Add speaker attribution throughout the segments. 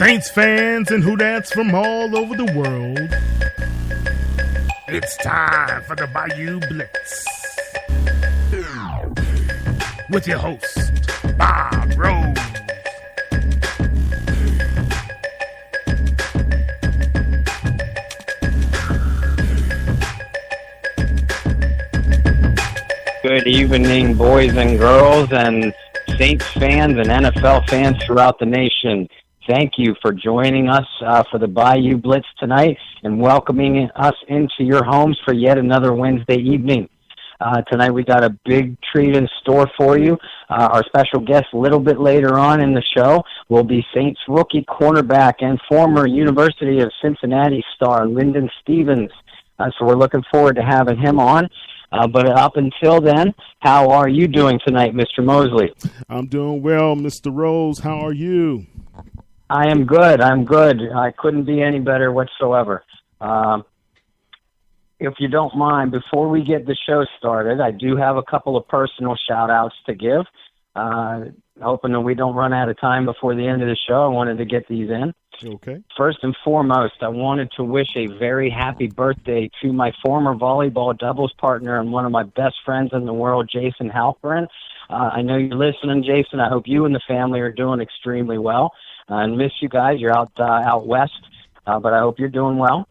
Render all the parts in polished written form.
Speaker 1: Saints fans and Who-Dats from all over the world. It's time for the Bayou Blitz. With your host, Bob Rose.
Speaker 2: Good evening, boys and girls, and Saints fans and NFL fans throughout the nation. Thank you for joining us for the Bayou Blitz tonight and welcoming us into your homes for yet another Wednesday evening. Tonight we got a big treat in store for you. Our special guest a little bit later on in the show will be Saints rookie cornerback and former University of Cincinnati star Linden. So we're looking forward to having him on. But up until then, how are you doing tonight, Mr. Mosley?
Speaker 1: I'm doing well, Mr. Rose. How are you?
Speaker 2: I am good. I couldn't be any better whatsoever. If you don't mind, before we get the show started, I do have a couple of personal shout-outs to give. Hoping that we don't run out of time before the end of the show, I wanted to get these in.
Speaker 1: Okay.
Speaker 2: First and foremost, I wanted to wish a very happy birthday to my former volleyball doubles partner and one of my best friends in the world, Jason Halperin. I know you're listening, Jason. I hope you and the family are doing extremely well. I miss you guys. You're out west, but I hope you're doing well.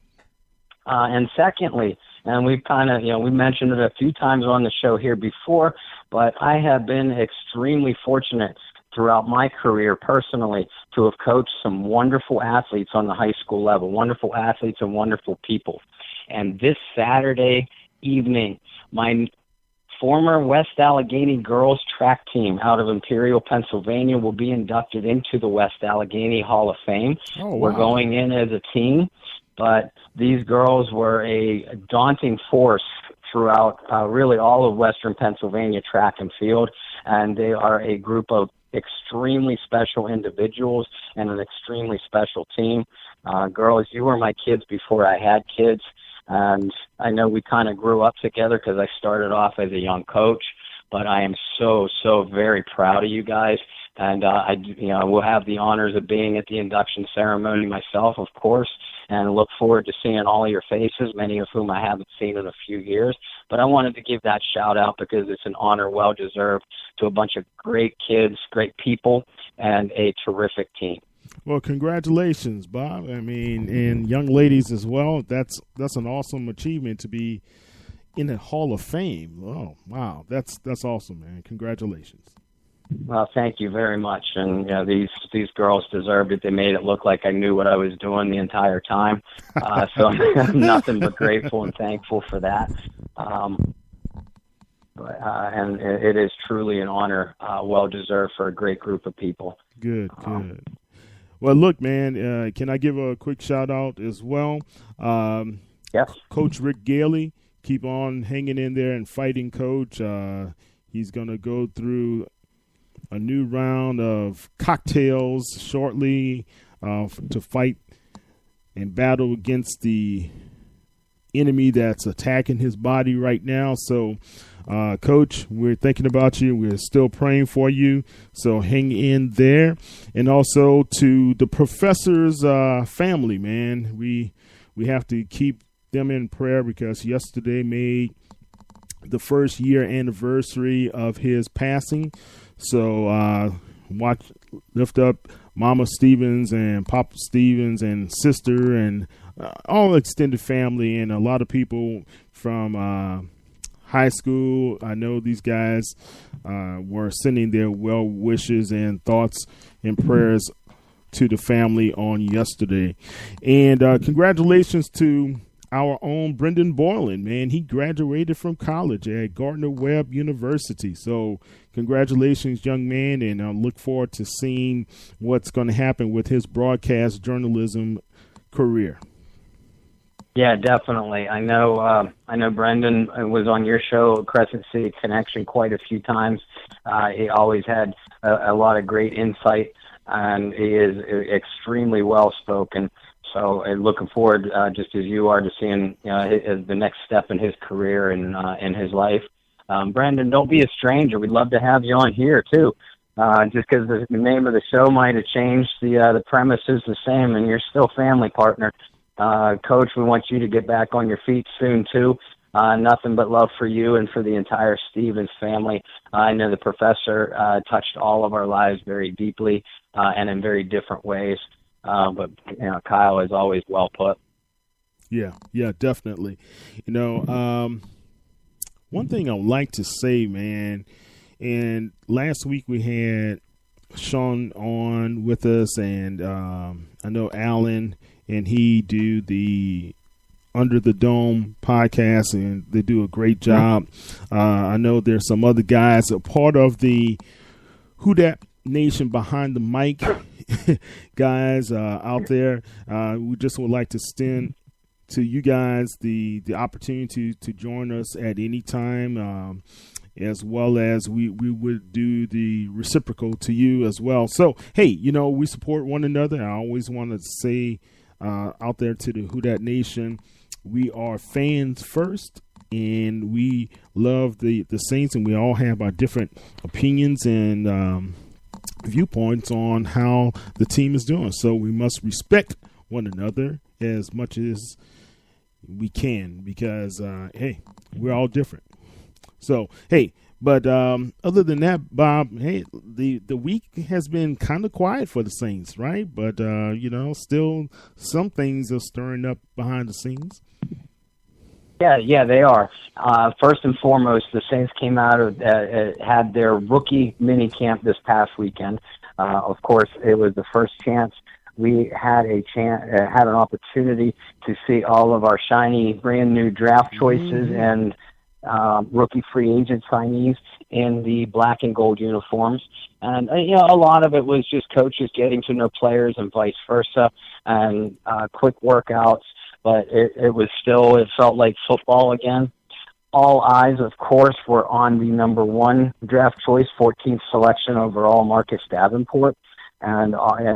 Speaker 2: And secondly, and we've we mentioned it a few times on the show here before, but I have been extremely fortunate throughout my career personally to have coached some wonderful athletes on the high school level, wonderful athletes and wonderful people. And this Saturday evening, my former West Allegheny girls track team out of Imperial, Pennsylvania will be inducted into the West Allegheny Hall of Fame.
Speaker 1: Oh, wow.
Speaker 2: We're going in as a team, but these girls were a daunting force throughout really all of Western Pennsylvania track and field, and they are a group of extremely special individuals and an extremely special team. Girls, you were my kids before I had kids, and I know we kind of grew up together because I started off as a young coach, but I am so very proud of you guys, and I will have the honors of being at the induction ceremony myself, of course, and look forward to seeing all of your faces, many of whom I haven't seen in a few years. But I wanted to give that shout out because it's an honor well deserved to a bunch of great kids, great people, and a terrific team.
Speaker 1: Well, congratulations, Bob. I mean, and young ladies as well. That's an awesome achievement to be in the Hall of Fame. Oh, wow. That's awesome, man. Congratulations.
Speaker 2: Well, thank you very much. And these girls deserved it. They made it look like I knew what I was doing the entire time. So I'm nothing but grateful and thankful for that. And it is truly an honor, well deserved for a great group of people.
Speaker 1: Good. Well, look, man, can I give a quick shout out as well?
Speaker 2: Yes.
Speaker 1: Coach Rick Gailey, keep on hanging in there and fighting, Coach. He's going to go through a new round of cocktails shortly to fight and battle against the enemy that's attacking his body right now. So, Coach, we're thinking about you. We're still praying for you. So hang in there. And also to the professor's family, man. We have to keep them in prayer because yesterday made the first year anniversary of his passing. So lift up Mama Stevens and Papa Stevens and sister and all extended family and a lot of people from high school. I know these guys were sending their well wishes and thoughts and prayers to the family on yesterday. And congratulations to our own Brendan Boylan, man. He graduated from college at Gardner-Webb University. So congratulations, young man, and I look forward to seeing what's going to happen with his broadcast journalism career.
Speaker 2: Yeah, definitely. I know Brendan was on your show, Crescent City Connection, quite a few times. He always had a lot of great insight, and he is extremely well-spoken. So looking forward, just as you are, to seeing the next step in his career and in his life. Brandon, don't be a stranger. We'd love to have you on here, too. Just because the name of the show might have changed, the premise is the same, and you're still family partner. Coach, we want you to get back on your feet soon, too. Nothing but love for you and for the entire Stevens family. I know the professor touched all of our lives very deeply and in very different ways. But Kyle is always well put.
Speaker 1: Yeah, definitely. One thing I like to say, man, and last week we had Sean on with us, and I know Alan, and he do the Under the Dome podcast, and they do a great job. I know there's some other guys, a part of the Who Dat Nation Behind the Mic guys out there. We just would like to extend to you guys the opportunity to join us at any time, as well as we would do the reciprocal to you as well. So, hey, we support one another. I always want to say out there to the Who Dat Nation, we are fans first, and we love the Saints, and we all have our different opinions and viewpoints on how the team is doing. So we must respect one another as much as we can, because hey, we're all different. So hey, but other than that, Bob, hey, the week has been kind of quiet for the Saints, right? But still some things are stirring up behind the scenes.
Speaker 2: Yeah, they are. First and foremost, the Saints came out of had their rookie mini camp this past weekend. Of course, it was the first chance we had had an opportunity to see all of our shiny, brand new draft choices and rookie free agent signees in the black and gold uniforms. And a lot of it was just coaches getting to know players and vice versa, and quick workouts. But it felt like football again. All eyes, of course, were on the number one draft choice, 14th selection overall, Marcus Davenport. And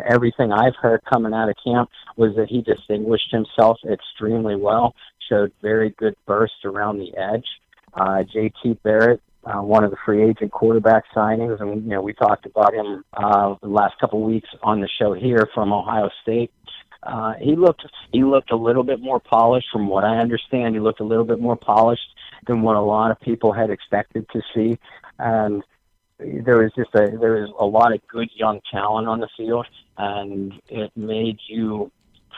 Speaker 2: everything I've heard coming out of camp was that he distinguished himself extremely well, showed very good burst around the edge. J.T. Barrett, one of the free agent quarterback signings, and we talked about him the last couple of weeks on the show here from Ohio State. He looked a little bit more polished, from what I understand. He looked a little bit more polished than what a lot of people had expected to see, and there was a lot of good young talent on the field, and it made you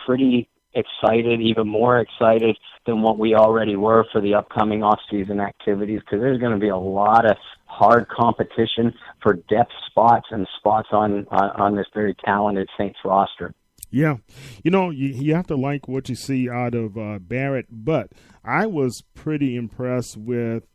Speaker 2: pretty excited, even more excited than what we already were for the upcoming off-season activities, because there's going to be a lot of hard competition for depth spots and spots on this very talented Saints roster.
Speaker 1: Yeah. You have to like what you see out of Barrett, but I was pretty impressed with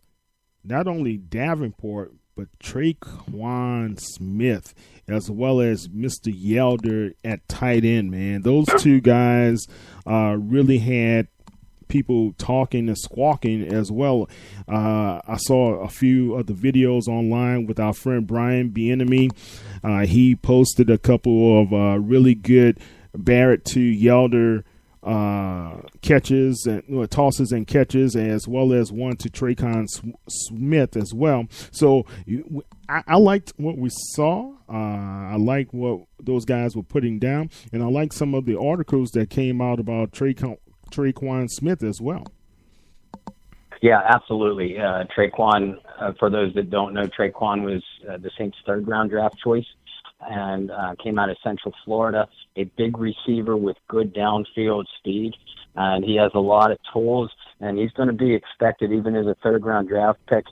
Speaker 1: not only Davenport, but Traquan Smith, as well as Mr. Yelder at tight end, man. Those two guys really had people talking and squawking as well. I saw a few of the videos online with our friend Brian Bienemy. He posted a couple of really good Barrett to Yelder catches and tosses and catches, as well as one to Traquan Smith as well. So I liked what we saw. I like what those guys were putting down, and I like some of the articles that came out about Traquan Smith as well.
Speaker 2: Yeah, absolutely. Traquan, for those that don't know, Traquan was the Saints' third-round draft choice, and came out of Central Florida, a big receiver with good downfield speed, and he has a lot of tools, and he's going to be expected even as a third-round draft pick.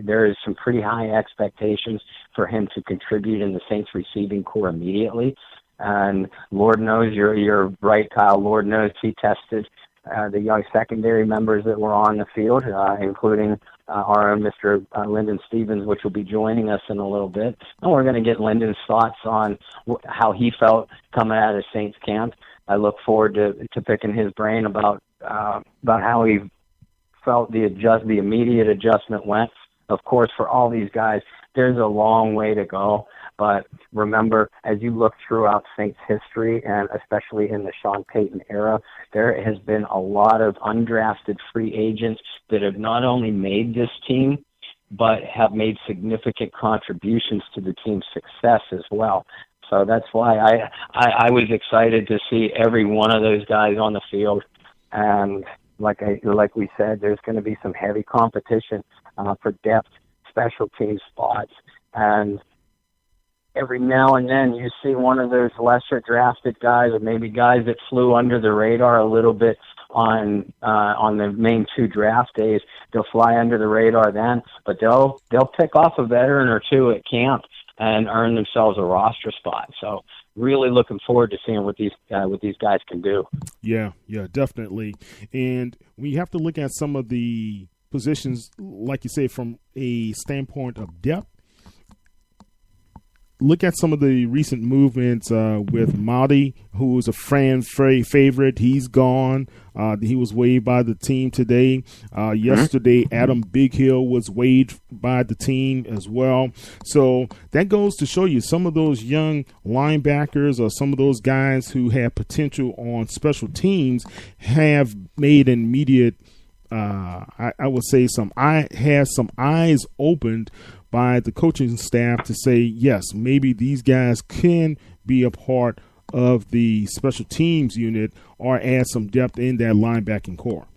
Speaker 2: There is some pretty high expectations for him to contribute in the Saints receiving core immediately, and Lord knows, you're right, Kyle, Lord knows he tested the young secondary members that were on the field, including our own Mr. Linden Stevens, which will be joining us in a little bit. And we're going to get Linden's thoughts on how he felt coming out of Saints camp. I look forward to picking his brain about how he felt the immediate adjustment went. Of course, for all these guys, there's a long way to go. But remember, as you look throughout Saints history, and especially in the Sean Payton era, there has been a lot of undrafted free agents that have not only made this team, but have made significant contributions to the team's success as well. So that's why I was excited to see every one of those guys on the field. And like we said, there's going to be some heavy competition for depth special team spots. And every now and then you see one of those lesser drafted guys, or maybe guys that flew under the radar a little bit on the main 2 draft days. They'll fly under the radar then, but they'll pick off a veteran or 2 at camp and earn themselves a roster spot. So really looking forward to seeing what these guys can do.
Speaker 1: Yeah, definitely. And we have to look at some of the positions, like you say, from a standpoint of depth. Look at some of the recent movements with Marty, who was a fan favorite. He's gone. He was waived by the team today. Yesterday, Adam Big Hill was waived by the team as well. So that goes to show you some of those young linebackers or some of those guys who have potential on special teams have made an immediate, I would say, some eyes opened by the coaching staff to say, yes, maybe these guys can be a part of the special teams unit or add some depth in that linebacking core.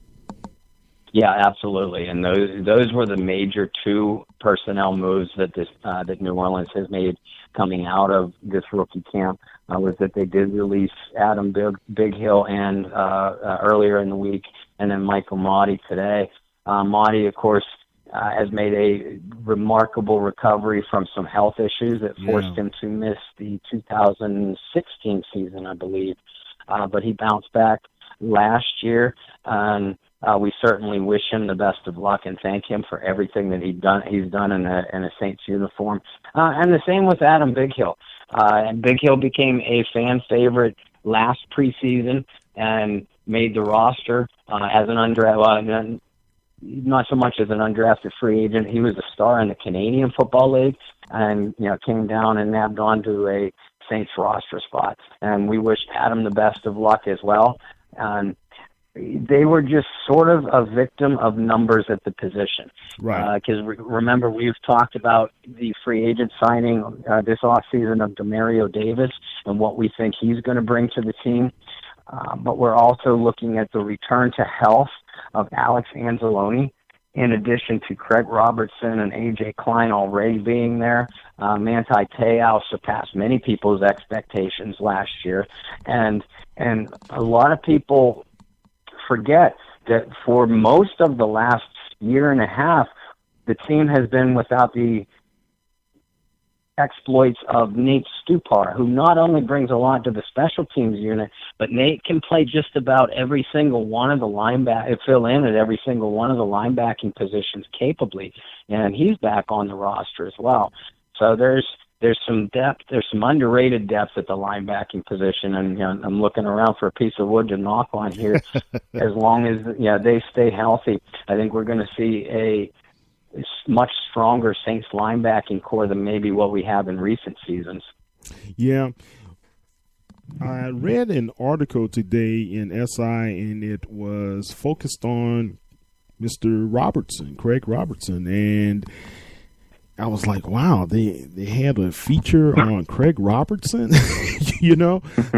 Speaker 2: Yeah, absolutely. And those were the major 2 personnel moves that that New Orleans has made coming out of this rookie camp. Was that they did release Adam Big Hill and earlier in the week, and then Michael Motti today. Motti, of course, has made a remarkable recovery from some health issues that forced him to miss the 2016 season, I believe. But he bounced back last year, and we certainly wish him the best of luck and thank him for everything that he's done in a Saints uniform. And the same with Adam Big Hill. And Big Hill became a fan favorite last preseason and made the roster as an undrafted. Not so much as an undrafted free agent. He was a star in the Canadian Football League, and came down and nabbed onto a Saints roster spot. And we wish Adam the best of luck as well. And they were just sort of a victim of numbers at the position,
Speaker 1: right?
Speaker 2: Because remember, we've talked about the free agent signing this offseason of Demario Davis and what we think he's going to bring to the team. But we're also looking at the return to health of Alex Anzalone, in addition to Craig Robertson and A.J. Klein already being there. Manti Te'o surpassed many people's expectations last year. And a lot of people forget that for most of the last year and a half, the team has been without the exploits of Nate Stupar, who not only brings a lot to the special teams unit, but Nate can play just about every single one of the fill in at every single one of the linebacking positions capably, and he's back on the roster as well. So there's some depth, there's some underrated depth at the linebacking position, and I'm looking around for a piece of wood to knock on here. As long as they stay healthy, I think we're going to see a much stronger Saints linebacking core than maybe what we have in recent seasons.
Speaker 1: Yeah. I read an article today in SI, and it was focused on Mr. Robertson, Craig Robertson, and I was like, wow, they had a feature on Craig Robertson,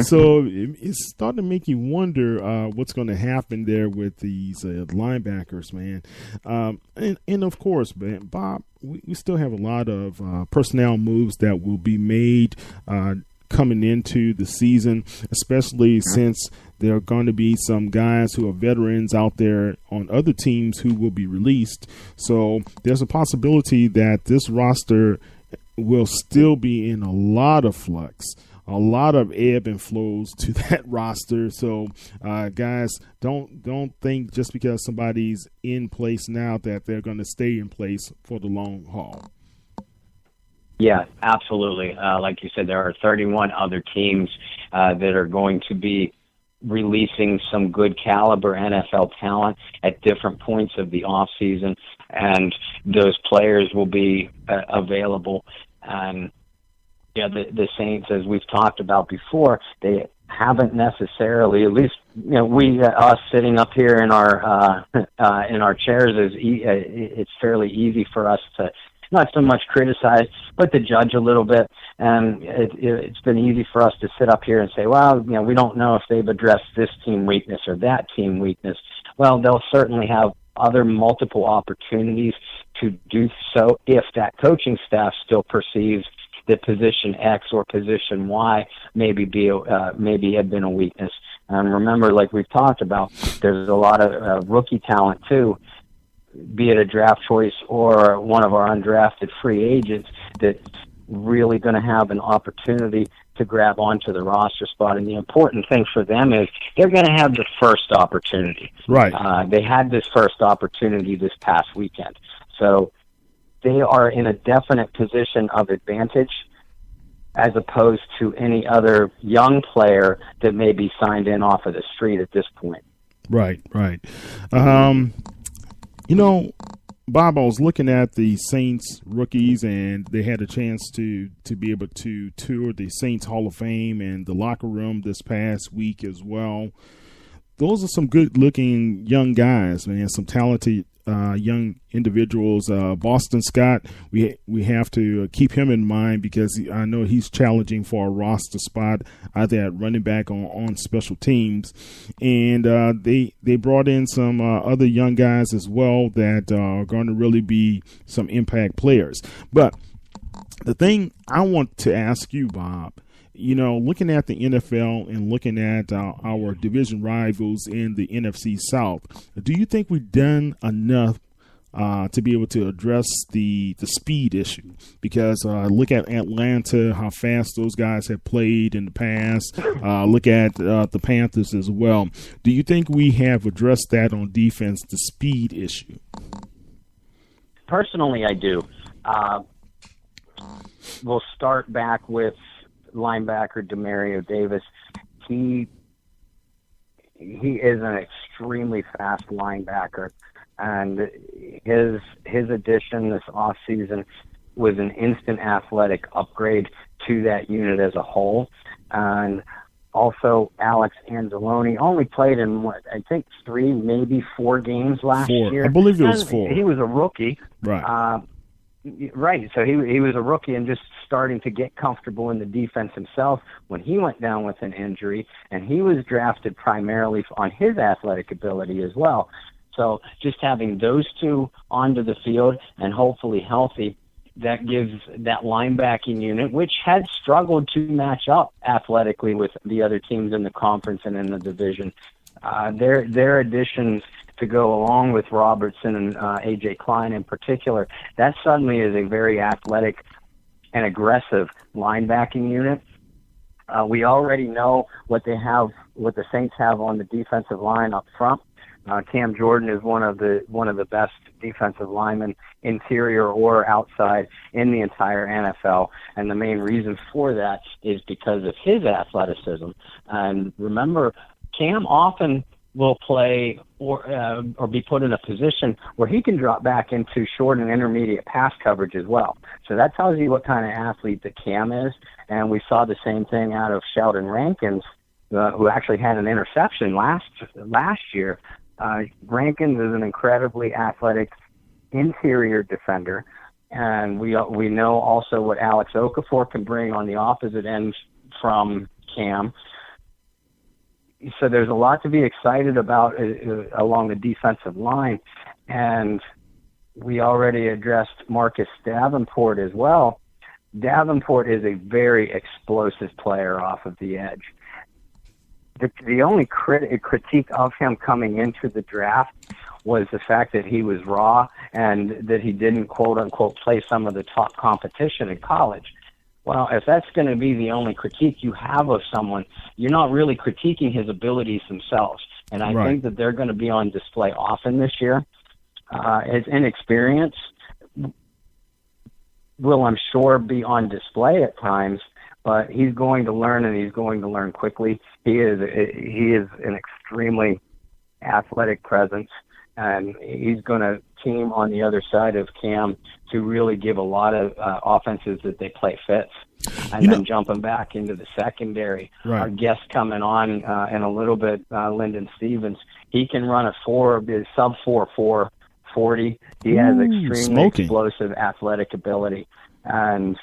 Speaker 1: So it's starting to make you wonder what's going to happen there with these linebackers, man. And of course, man, Bob, we still have a lot of personnel moves that will be made coming into the season, especially since there are going to be some guys who are veterans out there on other teams who will be released. So there's a possibility that this roster will still be in a lot of flux, a lot of ebb and flows to that roster. So guys, don't think just because somebody's in place now that they're going to stay in place for the long haul.
Speaker 2: Yeah, absolutely. Like you said, there are 31 other teams that are going to be releasing some good caliber NFL talent at different points of the off season, and those players will be available. And the Saints, as we've talked about before, they haven't necessarily, at least we us sitting up here in our chairs it's fairly easy for us to not so much criticize, but to judge a little bit. And it's been easy for us to sit up here and say, well, we don't know if they've addressed this team weakness or that team weakness. Well, they'll certainly have other multiple opportunities to do so if that coaching staff still perceives that position X or position Y maybe had been a weakness. And remember, like we've talked about, there's a lot of rookie talent too, be it a draft choice or one of our undrafted free agents that's really going to have an opportunity to grab onto the roster spot. And the important thing for them is they're going to have the first opportunity.
Speaker 1: Right.
Speaker 2: They had this first opportunity this past weekend. So they are in a definite position of advantage as opposed to any other young player that may be signed in off of the street at this point.
Speaker 1: Right. Bob, I was looking at the Saints rookies, and they had a chance to be able to tour the Saints Hall of Fame and the locker room this past week as well. Those are some good-looking young guys, man, some talented young individuals. Boston Scott, we have to keep him in mind because I know he's challenging for a roster spot either at running back or on special teams. And they brought in some other young guys as well that are going to really be some impact players. But the thing I want to ask you, Bob, looking at the NFL and looking at our division rivals in the NFC South, do you think we've done enough to be able to address the speed issue? Because look at Atlanta, how fast those guys have played in the past. Look at the Panthers as well. Do you think we have addressed that on defense, the speed issue?
Speaker 2: Personally, I do. We'll start back with linebacker Demario Davis. He is an extremely fast linebacker, and his addition this offseason was an instant athletic upgrade to that unit as a whole. And also Alex Anzalone only played in I think 3, maybe 4 games last year.
Speaker 1: I believe it was 4.
Speaker 2: He was a rookie.
Speaker 1: Right.
Speaker 2: Right, so he was a rookie and just starting to get comfortable in the defense himself when he went down with an injury, and he was drafted primarily on his athletic ability as well. So just having those two onto the field and hopefully healthy, that gives that linebacking unit, which had struggled to match up athletically with the other teams in the conference and in the division, their additions to go along with Robertson and A.J. Klein in particular, that suddenly is a very athletic and aggressive linebacking unit. We already know what the Saints have on the defensive line up front. Cam Jordan is one of the best defensive linemen, interior or outside, in the entire NFL, and the main reason for that is because of his athleticism. And remember, Cam often will play or be put in a position where he can drop back into short and intermediate pass coverage as well. So that tells you what kind of athlete that Cam is. And we saw the same thing out of Sheldon Rankins, who actually had an interception last year. Rankins is an incredibly athletic interior defender. And we know also what Alex Okafor can bring on the opposite end from Cam. So there's a lot to be excited about along the defensive line. And we already addressed Marcus Davenport as well. Davenport is a very explosive player off of the edge. The only critique of him coming into the draft was the fact that he was raw and that he didn't, quote-unquote, play some of the top competition in college. Well, if that's going to be the only critique you have of someone, you're not really critiquing his abilities themselves. And I think that they're going to be on display often this year. His inexperience will, I'm sure, be on display at times, but he's going to learn, and he's going to learn quickly. He is an extremely athletic presence, and he's going to team on the other side of Cam to really give a lot of offenses that they play fits. And then jumping back into the secondary,
Speaker 1: right.
Speaker 2: Our guest coming on in a little bit, Linden Stevens, he can run a sub 4.4 40. He has extremely explosive athletic ability and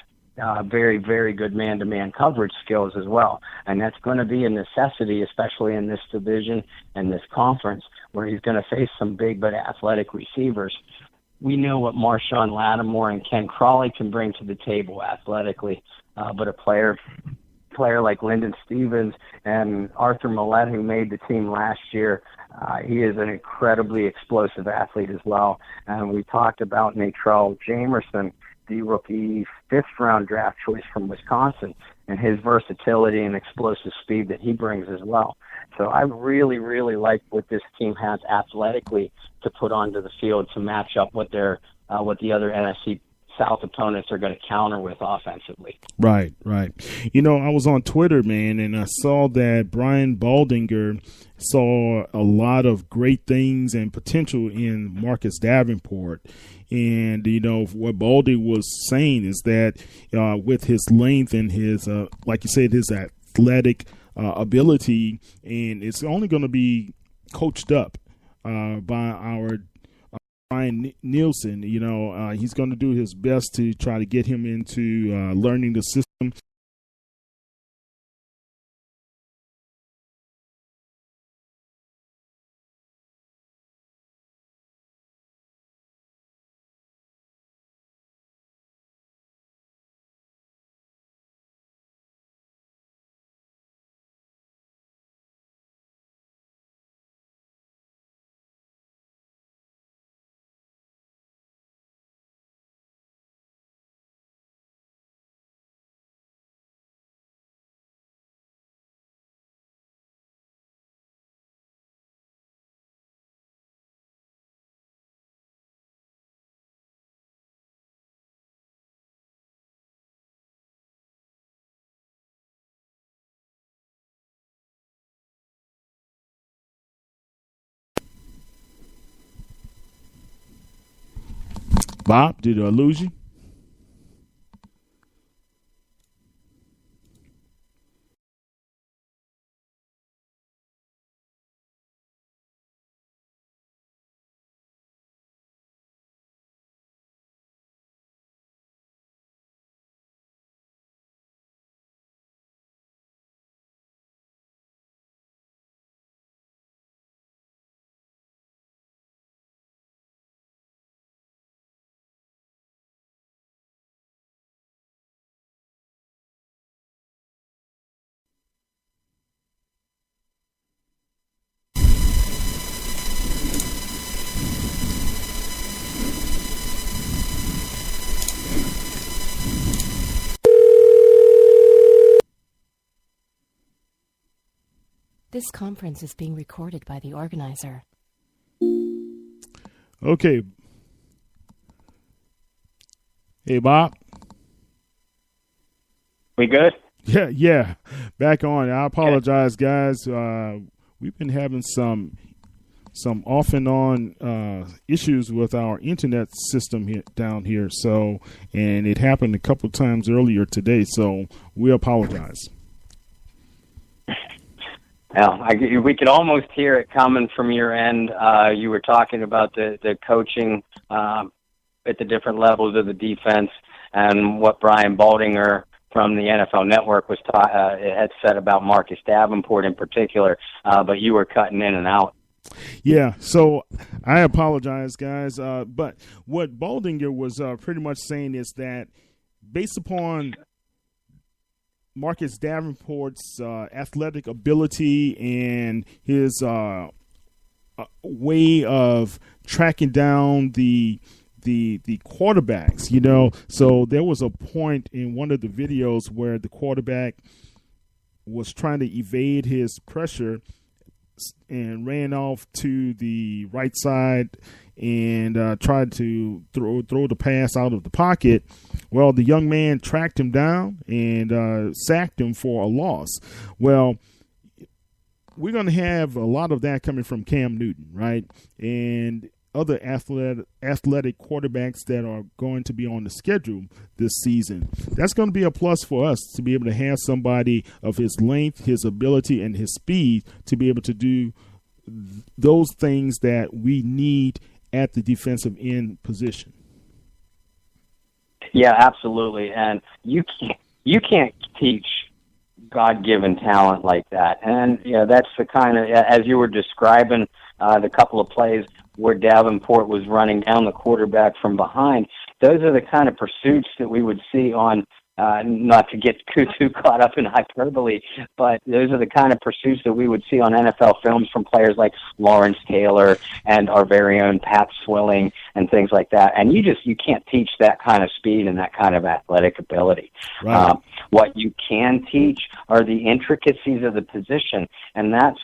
Speaker 2: very, very good man-to-man coverage skills as well. And that's going to be a necessity, especially in this division and this conference, where he's going to face some big but athletic receivers. We know what Marshawn Lattimore and Ken Crawley can bring to the table athletically, but a player like Linden Stevens and Arthur Millette, who made the team last year, he is an incredibly explosive athlete as well. And we talked about Natrell Jamerson, the rookie fifth-round draft choice from Wisconsin, and his versatility and explosive speed that he brings as well. So I really, really like what this team has athletically to put onto the field to match up what the other NFC South opponents are going to counter with offensively.
Speaker 1: Right. You know, I was on Twitter, man, and I saw that Brian Baldinger saw a lot of great things and potential in Marcus Davenport. And, you know, what Baldy was saying is that with his length and his, like you said, his athletic ability, and it's only going to be coached up by our Ryan Nielsen. You know, he's going to do his best to try to get him into learning the system. Bob, did I lose you?
Speaker 3: This conference is being recorded by the organizer.
Speaker 1: Okay. Hey, Bob.
Speaker 2: We good?
Speaker 1: Yeah. Back on. I apologize, guys. We've been having some off and on issues with our internet system down here. So, and it happened a couple of times earlier today. So we apologize.
Speaker 2: Yeah, we could almost hear it coming from your end. You were talking about the coaching at the different levels of the defense and what Brian Baldinger from the NFL Network had said about Marcus Davenport in particular, but you were cutting in and out.
Speaker 1: Yeah, so I apologize, guys. But what Baldinger was pretty much saying is that based upon Marcus Davenport's athletic ability and his way of tracking down the quarterbacks, you know. So there was a point in one of the videos where the quarterback was trying to evade his pressure and ran off to the right side and tried to throw the pass out of the pocket. Well, the young man tracked him down and sacked him for a loss. Well, we're going to have a lot of that coming from Cam Newton, right? And other athletic quarterbacks that are going to be on the schedule this season. That's going to be a plus for us to be able to have somebody of his length, his ability, and his speed to be able to do those things that we need at the defensive end position.
Speaker 2: Yeah, absolutely. And you can't teach God-given talent like that. And that's the kind of, as you were describing the couple of plays where Davenport was running down the quarterback from behind, those are the kind of pursuits that we would see on, not to get too caught up in hyperbole, but those are the kind of pursuits that we would see on NFL films from players like Lawrence Taylor and our very own Pat Swilling and things like that. And you can't teach that kind of speed and that kind of athletic ability.
Speaker 1: Right.
Speaker 2: What you can teach are the intricacies of the position, and that's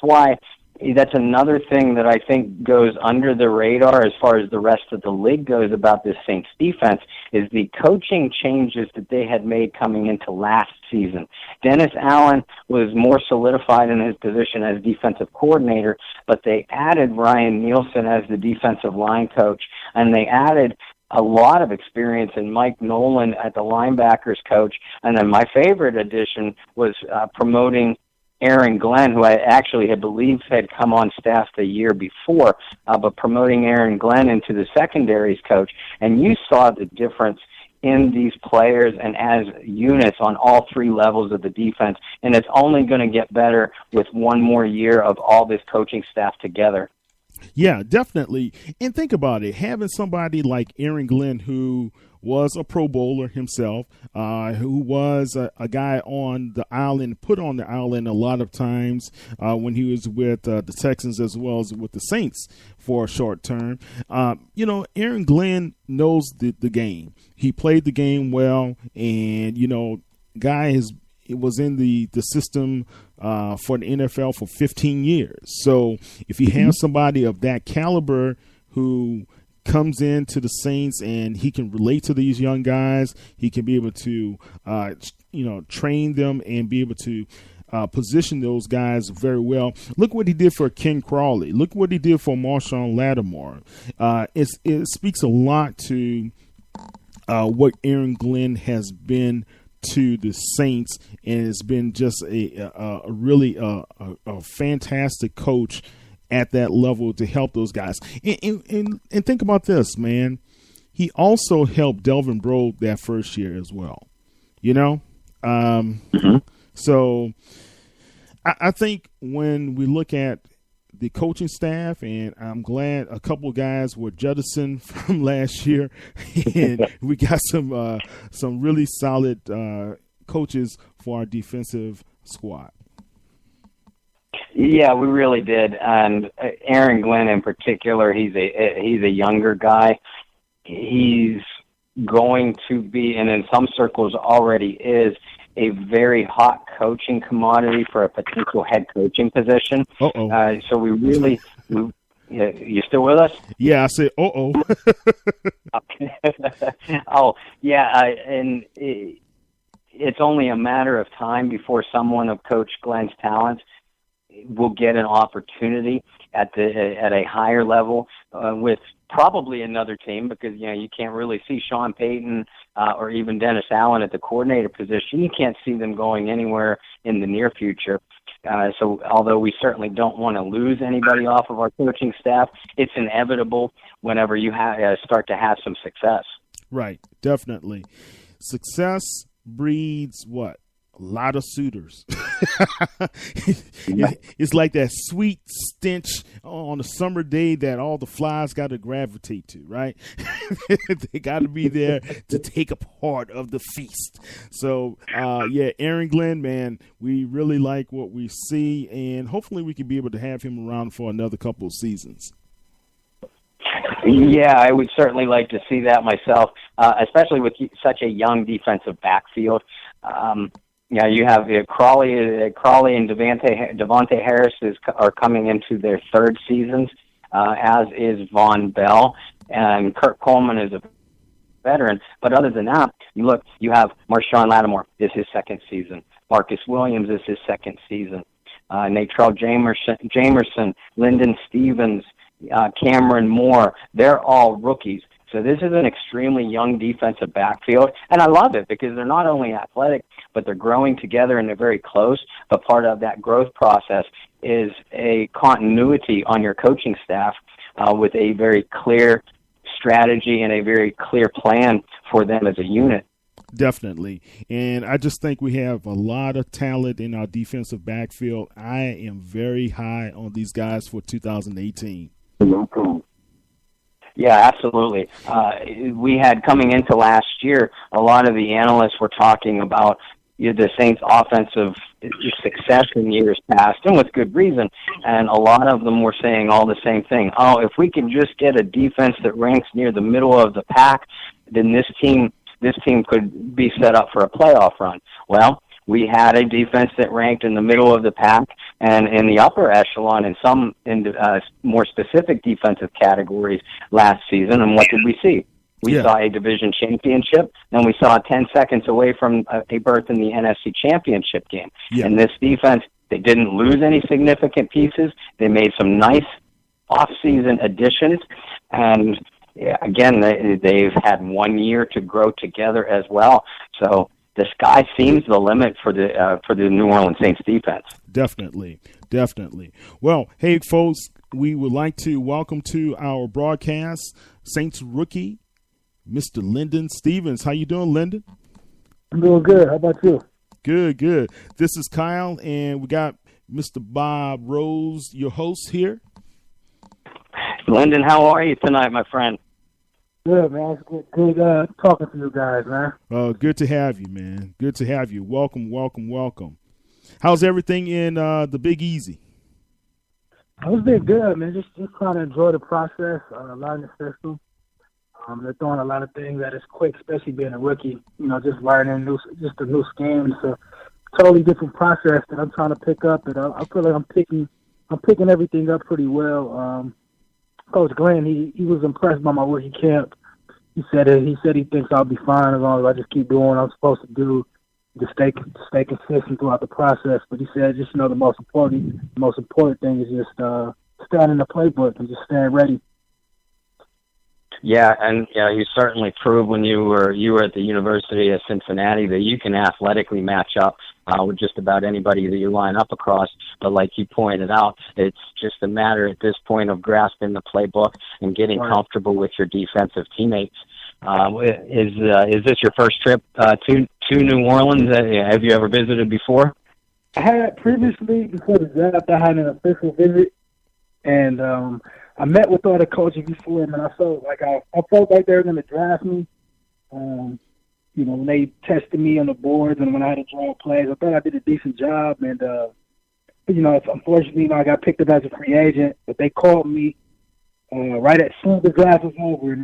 Speaker 2: another thing that I think goes under the radar as far as the rest of the league goes about this Saints defense is the coaching changes that they had made coming into last season. Dennis Allen was more solidified in his position as defensive coordinator, but they added Ryan Nielsen as the defensive line coach, and they added a lot of experience in Mike Nolan at the linebackers coach. And then my favorite addition was promoting Aaron Glenn, who I actually had believed had come on staff the year before, but promoting Aaron Glenn into the secondaries coach. And you saw the difference in these players and as units on all three levels of the defense. And it's only going to get better with one more year of all this coaching staff together.
Speaker 1: Yeah, definitely. And think about it. Having somebody like Aaron Glenn, who was a Pro Bowler himself, who was a guy on the island, put on the island a lot of times when he was with the Texans as well as with the Saints for a short term. Aaron Glenn knows the game. He played the game well, and, guy was in the system for the NFL for 15 years. So if you have somebody of that caliber who comes into the Saints and he can relate to these young guys, he can be able to, train them and be able to position those guys very well. Look what he did for Ken Crawley. Look what he did for Marshawn Lattimore. It speaks a lot to what Aaron Glenn has been to the Saints, and it's been just a really fantastic coach at that level to help those guys. And think about this, man. He also helped Delvin Breaux that first year as well. So I think when we look at the coaching staff, and I'm glad a couple of guys were jettisoned from last year, and we got some really solid coaches for our defensive squad.
Speaker 2: Yeah, we really did, and Aaron Glenn in particular, he's a younger guy. He's going to be, and in some circles already is, a very hot coaching commodity for a potential head coaching position. So we really, you still with us?
Speaker 1: Yeah, I said,
Speaker 2: Okay. Oh, yeah, and it's only a matter of time before someone of Coach Glenn's talents will get an opportunity at a higher level with probably another team, because you can't really see Sean Payton or even Dennis Allen at the coordinator position. You can't see them going anywhere in the near future. So although we certainly don't want to lose anybody off of our coaching staff, it's inevitable whenever you start to have some success.
Speaker 1: Right, definitely. Success breeds what? A lot of suitors. It's like that sweet stench on a summer day that all the flies got to gravitate to, right? They got to be there to take a part of the feast. So, Aaron Glenn, man, we really like what we see, and hopefully we can be able to have him around for another couple of seasons.
Speaker 2: Yeah, I would certainly like to see that myself, especially with such a young defensive backfield. You have Crawley and Devontae Harris are coming into their third seasons, as is Von Bell, and Kurt Coleman is a veteran. But other than that, you have Marshawn Lattimore is his second season. Marcus Williams is his second season. Natrell Jamerson, Linden Stevens, Cameron Moore, they're all rookies. So this is an extremely young defensive backfield, and I love it because they're not only athletic, but they're growing together and they're very close. But part of that growth process is a continuity on your coaching staff with a very clear strategy and a very clear plan for them as a unit.
Speaker 1: Definitely. And I just think we have a lot of talent in our defensive backfield. I am very high on these guys for 2018.
Speaker 2: Yeah, absolutely. We had coming into last year, a lot of the analysts were talking about the Saints' offensive success in years past, and with good reason. And a lot of them were saying all the same thing. Oh, if we can just get a defense that ranks near the middle of the pack, then this team could be set up for a playoff run. Well, we had a defense that ranked in the middle of the pack and in the upper echelon in some more specific defensive categories last season. And what did we see? We saw a division championship, and we saw 10 seconds away from a berth in the NFC championship game. Yeah. And this defense, they didn't lose any significant pieces. They made some nice off-season additions, and again, they've had 1 year to grow together as well. So the sky seems the limit for the New Orleans Saints defense.
Speaker 1: Definitely. Well, hey, folks, we would like to welcome to our broadcast Saints rookie, Mr. Linden Stevens. How you doing, Linden?
Speaker 4: I'm doing good. How about you?
Speaker 1: Good. This is Kyle, and we got Mr. Bob Rose, your host here.
Speaker 2: Linden, how are you tonight, my friend?
Speaker 4: Good, man. It's good talking to you guys, man.
Speaker 1: Good to have you, man. Good to have you. Welcome. How's everything in the Big Easy?
Speaker 4: It's been good, man. Just trying to enjoy the process, learning the system. They're throwing a lot of things at us quick, especially being a rookie. Just learning a new scheme. It's a totally different process that I'm trying to pick up, and I feel like I'm picking everything up pretty well. Coach Glenn, he was impressed by my rookie camp. He said he thinks I'll be fine as long as I just keep doing what I'm supposed to do, to stay consistent throughout the process. But he said, the most important thing is just staying in the playbook and just staying ready.
Speaker 2: Yeah, and you certainly proved when you were at the University of Cincinnati that you can athletically match up with just about anybody that you line up across. But like you pointed out, it's just a matter at this point of grasping the playbook and getting comfortable with your defensive teammates. Is this your first trip to New Orleans? Have you ever visited before?
Speaker 4: I had previously, before the draft, I had an official visit, and I met with all the coaches before, and I felt like they were going to draft me. When they tested me on the boards and when I had to draw plays, I thought I did a decent job. And unfortunately, I got picked up as a free agent. But they called me right as soon as the draft was over, and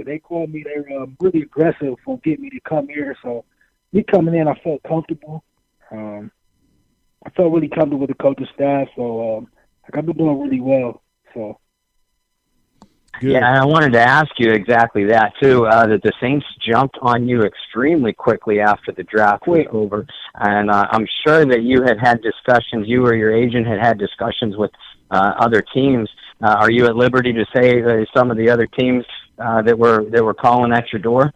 Speaker 4: they called me. They were really aggressive for getting me to come here. So me coming in, I felt comfortable. I felt really comfortable with the coaching staff. So I've been doing really well. So.
Speaker 1: Good.
Speaker 2: Yeah, and I wanted to ask you exactly that, too, that the Saints jumped on you extremely quickly after the draft was over. And I'm sure that you had discussions, you or your agent had discussions with other teams. Are you at liberty to say some of the other teams that were calling at your door?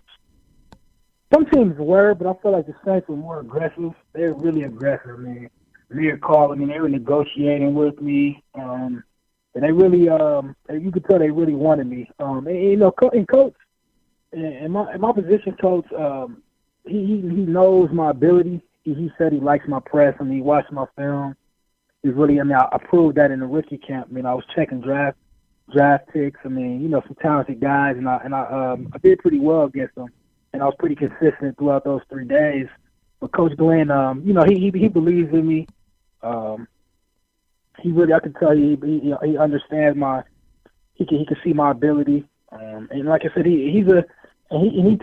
Speaker 4: Some teams were, but I feel like the Saints were more aggressive. They were really aggressive, man. They were calling me, they were negotiating with me. And they really, you could tell they really wanted me. And coach, in my position, coach, he knows my ability. He said he likes my press, and he watched my film. He's really, I proved that in the rookie camp. I was checking draft picks. Some talented guys, and I did pretty well against them, and I was pretty consistent throughout those 3 days. But Coach Glenn, he believes in me. He really, I can tell you, he understands he can see my ability. And like I said, he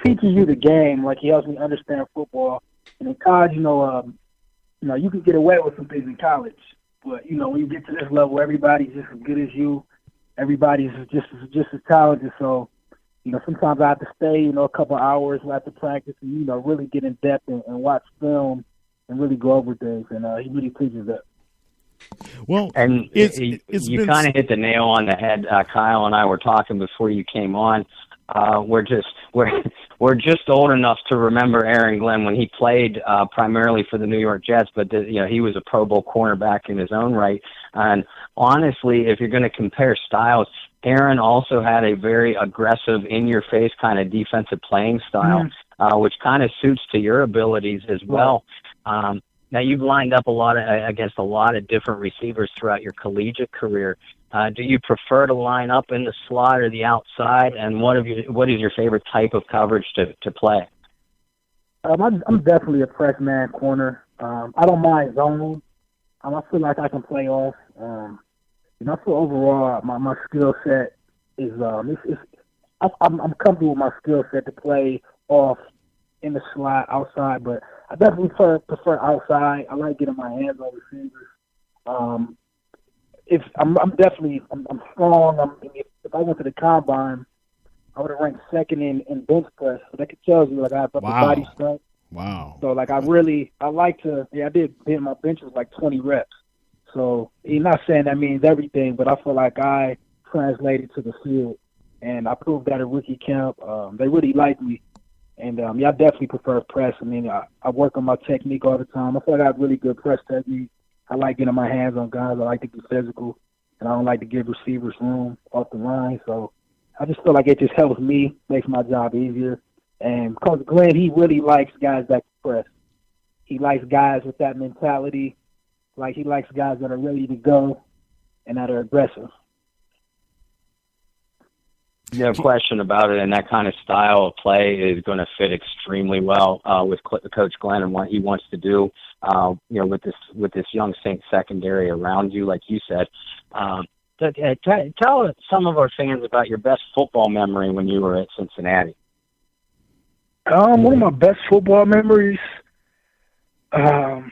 Speaker 4: teaches you the game. Like, he helps me understand football. And in college, you can get away with some things in college. But, when you get to this level, everybody's just as good as you. Everybody's just as talented. So, sometimes I have to stay, a couple hours after practice and, really get in depth and watch film and really go over things. And he really teaches that.
Speaker 1: Well,
Speaker 2: And
Speaker 1: it's
Speaker 2: you
Speaker 1: been
Speaker 2: kind of hit the nail on the head. Kyle and I were talking before you came on. We're just old enough to remember Aaron Glenn when he played primarily for the New York Jets, but he was a Pro Bowl cornerback in his own right. And honestly, if you're going to compare styles, Aaron also had a very aggressive, in-your-face kind of defensive playing style, which kind of suits to your abilities as well. Now, you've lined up against a lot of different receivers throughout your collegiate career. Do you prefer to line up in the slot or the outside? And what is your favorite type of coverage to play?
Speaker 4: I'm definitely a press man corner. I don't mind zoning. I feel like I can play off. I feel overall my skill set is I'm comfortable with my skill set to play off in the slot outside, but I definitely prefer outside. I like getting my hands on receivers. I'm strong. If I went to the combine, I would have ranked second in bench press. So that tells you I have upper body strength.
Speaker 1: Wow.
Speaker 4: So I like to. I did my bench was like 20 reps. So you're not saying that means everything, but I feel like I translated to the field, and I proved that at rookie camp. They really like me. And, I definitely prefer press. I work on my technique all the time. I feel like I have really good press technique. I like getting my hands on guys. I like to be physical, and I don't like to give receivers room off the line. So I just feel like it just helps me, makes my job easier. And Coach Glenn, he really likes guys that can press. He likes guys with that mentality. Like, he likes guys that are ready to go and that are aggressive.
Speaker 2: No question about it, and that kind of style of play is going to fit extremely well with Coach Glenn and what he wants to do. With this young Saints secondary around you, like you said. Tell some of our fans about your best football memory when you were at Cincinnati.
Speaker 4: One of my best football memories. I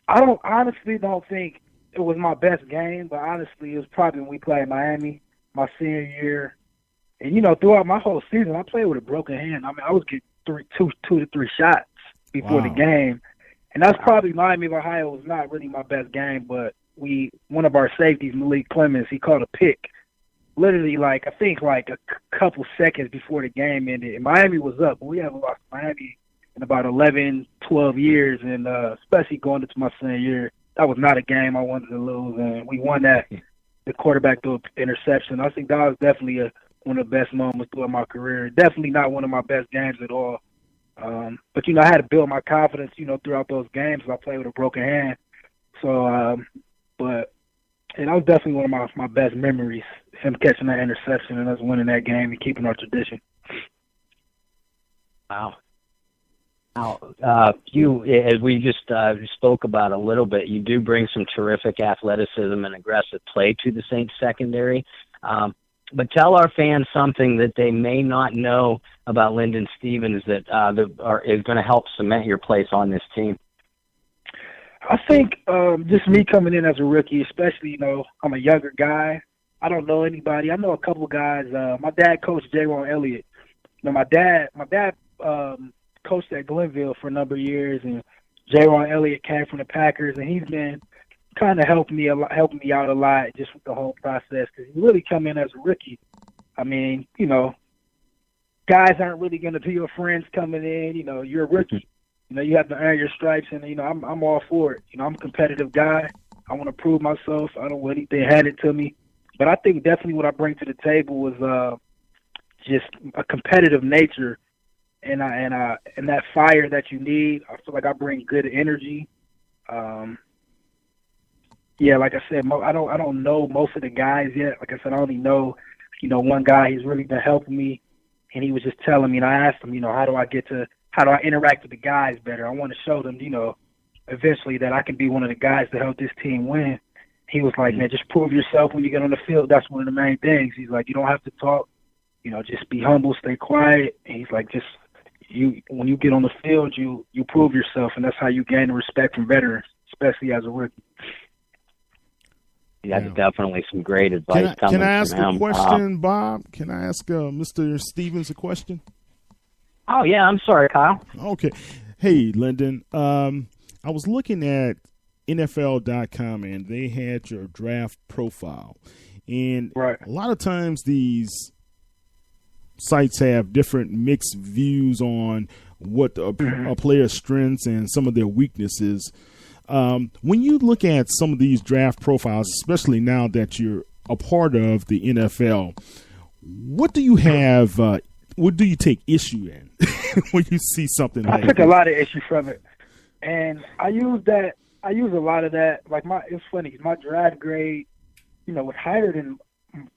Speaker 4: honestly don't think it was my best game, but honestly, it was probably when we played Miami my senior year. And, throughout my whole season, I played with a broken hand. I was getting two to three shots before the game. And that's probably Miami of Ohio was not really my best game, but one of our safeties, Malik Clemens, he caught a pick. Literally, a couple seconds before the game ended. And Miami was up, but we haven't lost Miami in about 11, 12 years, and especially going into my senior year. That was not a game I wanted to lose, and we won that. The quarterback threw an interception. I think that was definitely one of the best moments throughout my career. Definitely not one of my best games at all. But, I had to build my confidence, throughout those games. I played with a broken hand. So, that was definitely one of my best memories, him catching that interception and us winning that game and keeping our tradition.
Speaker 2: Wow. Now, you, as we just spoke about a little bit, you do bring some terrific athleticism and aggressive play to the Saints secondary. But tell our fans something that they may not know about Linden Stevens that is going to help cement your place on this team.
Speaker 4: I think just me coming in as a rookie, especially, I'm a younger guy. I don't know anybody. I know a couple guys. My dad coached J-Ron Elliott. My dad coached at Glenville for a number of years, and J-Ron Elliott came from the Packers, and he's been kind of helping me out a lot just with the whole process because you really come in as a rookie. Guys aren't really going to be your friends coming in. You're a rookie. You have to earn your stripes, and I'm all for it. I'm a competitive guy. I want to prove myself. I don't want anything handed to me. But I think definitely what I bring to the table was just a competitive nature, and that fire that you need. I feel like I bring good energy. Like I said, I don't know most of the guys yet. Like I said, I only know, one guy. He's really been helping me, and he was just telling me, and I asked him, how do I interact with the guys better? I want to show them, eventually that I can be one of the guys to help this team win. He was like, man, just prove yourself when you get on the field. That's one of the main things. He's like, you don't have to talk, just be humble, stay quiet. And he's like, when you get on the field, you prove yourself, and that's how you gain the respect from veterans, especially as a rookie.
Speaker 2: That's definitely some great advice coming from him.
Speaker 1: Can I ask a question, Bob? Can I ask Mr. Stevens a question?
Speaker 2: Oh, yeah. I'm sorry, Kyle.
Speaker 1: Okay. Hey, Linden. I was looking at NFL.com, and they had your draft profile. And
Speaker 4: Right.
Speaker 1: a lot of times these sites have different mixed views on what a player's strengths and some of their weaknesses. When you look at some of these draft profiles, especially now that you're a part of the NFL, what do you have? What do you take issue in when you see something like that?
Speaker 4: I took a lot of issue from it, and I use a lot of that. Like it's funny 'cause my draft grade, was higher than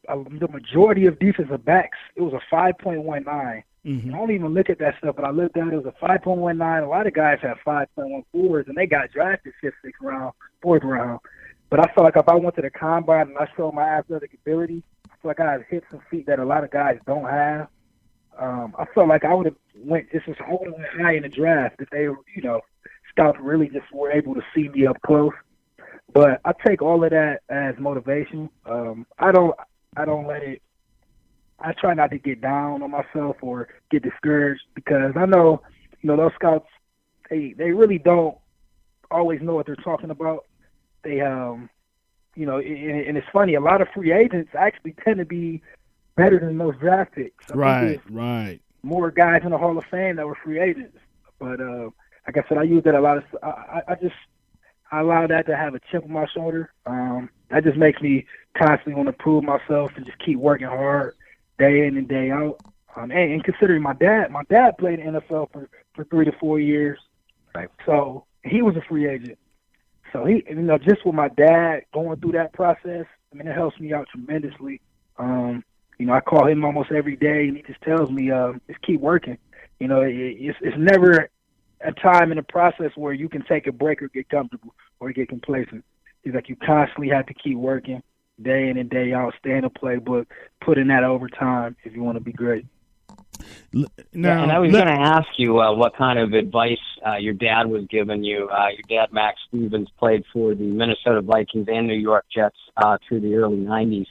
Speaker 4: the majority of defensive backs. It was a 5.19. I don't even look at that stuff, but I looked at it. It was a 5.19. A lot of guys have 5.14s, and they got drafted 5th, 6th round, 4th round. But I feel like if I went to the combine and I showed my athletic ability, I feel like I have hit some feet that a lot of guys don't have. I felt like I would have went high in the draft if they, scouts really just were able to see me up close. But I take all of that as motivation. I don't let it. I try not to get down on myself or get discouraged because I know, those scouts, they really don't always know what they're talking about. They, and it's funny, a lot of free agents actually tend to be better than those draft picks.
Speaker 1: Right.
Speaker 4: More guys in the Hall of Fame that were free agents. But like I said, I use that a lot. I allow that to have a chip on my shoulder. That just makes me constantly want to prove myself and just keep working hard day in and day out. And considering my dad played in the NFL for 3 to 4 years.
Speaker 2: Right.
Speaker 4: So he was a free agent. So he, just with my dad going through that process, it helps me out tremendously. I call him almost every day, and he just tells me, just keep working. It's never a time in the process where you can take a break or get comfortable or get complacent. He's like, you constantly have to keep working day in and day out, stay in the playbook, put in that overtime if you want to be great.
Speaker 2: Now, and I was going to ask you what kind of advice your dad was giving you. Your dad, Max Stevens, played for the Minnesota Vikings and New York Jets through the early 90s.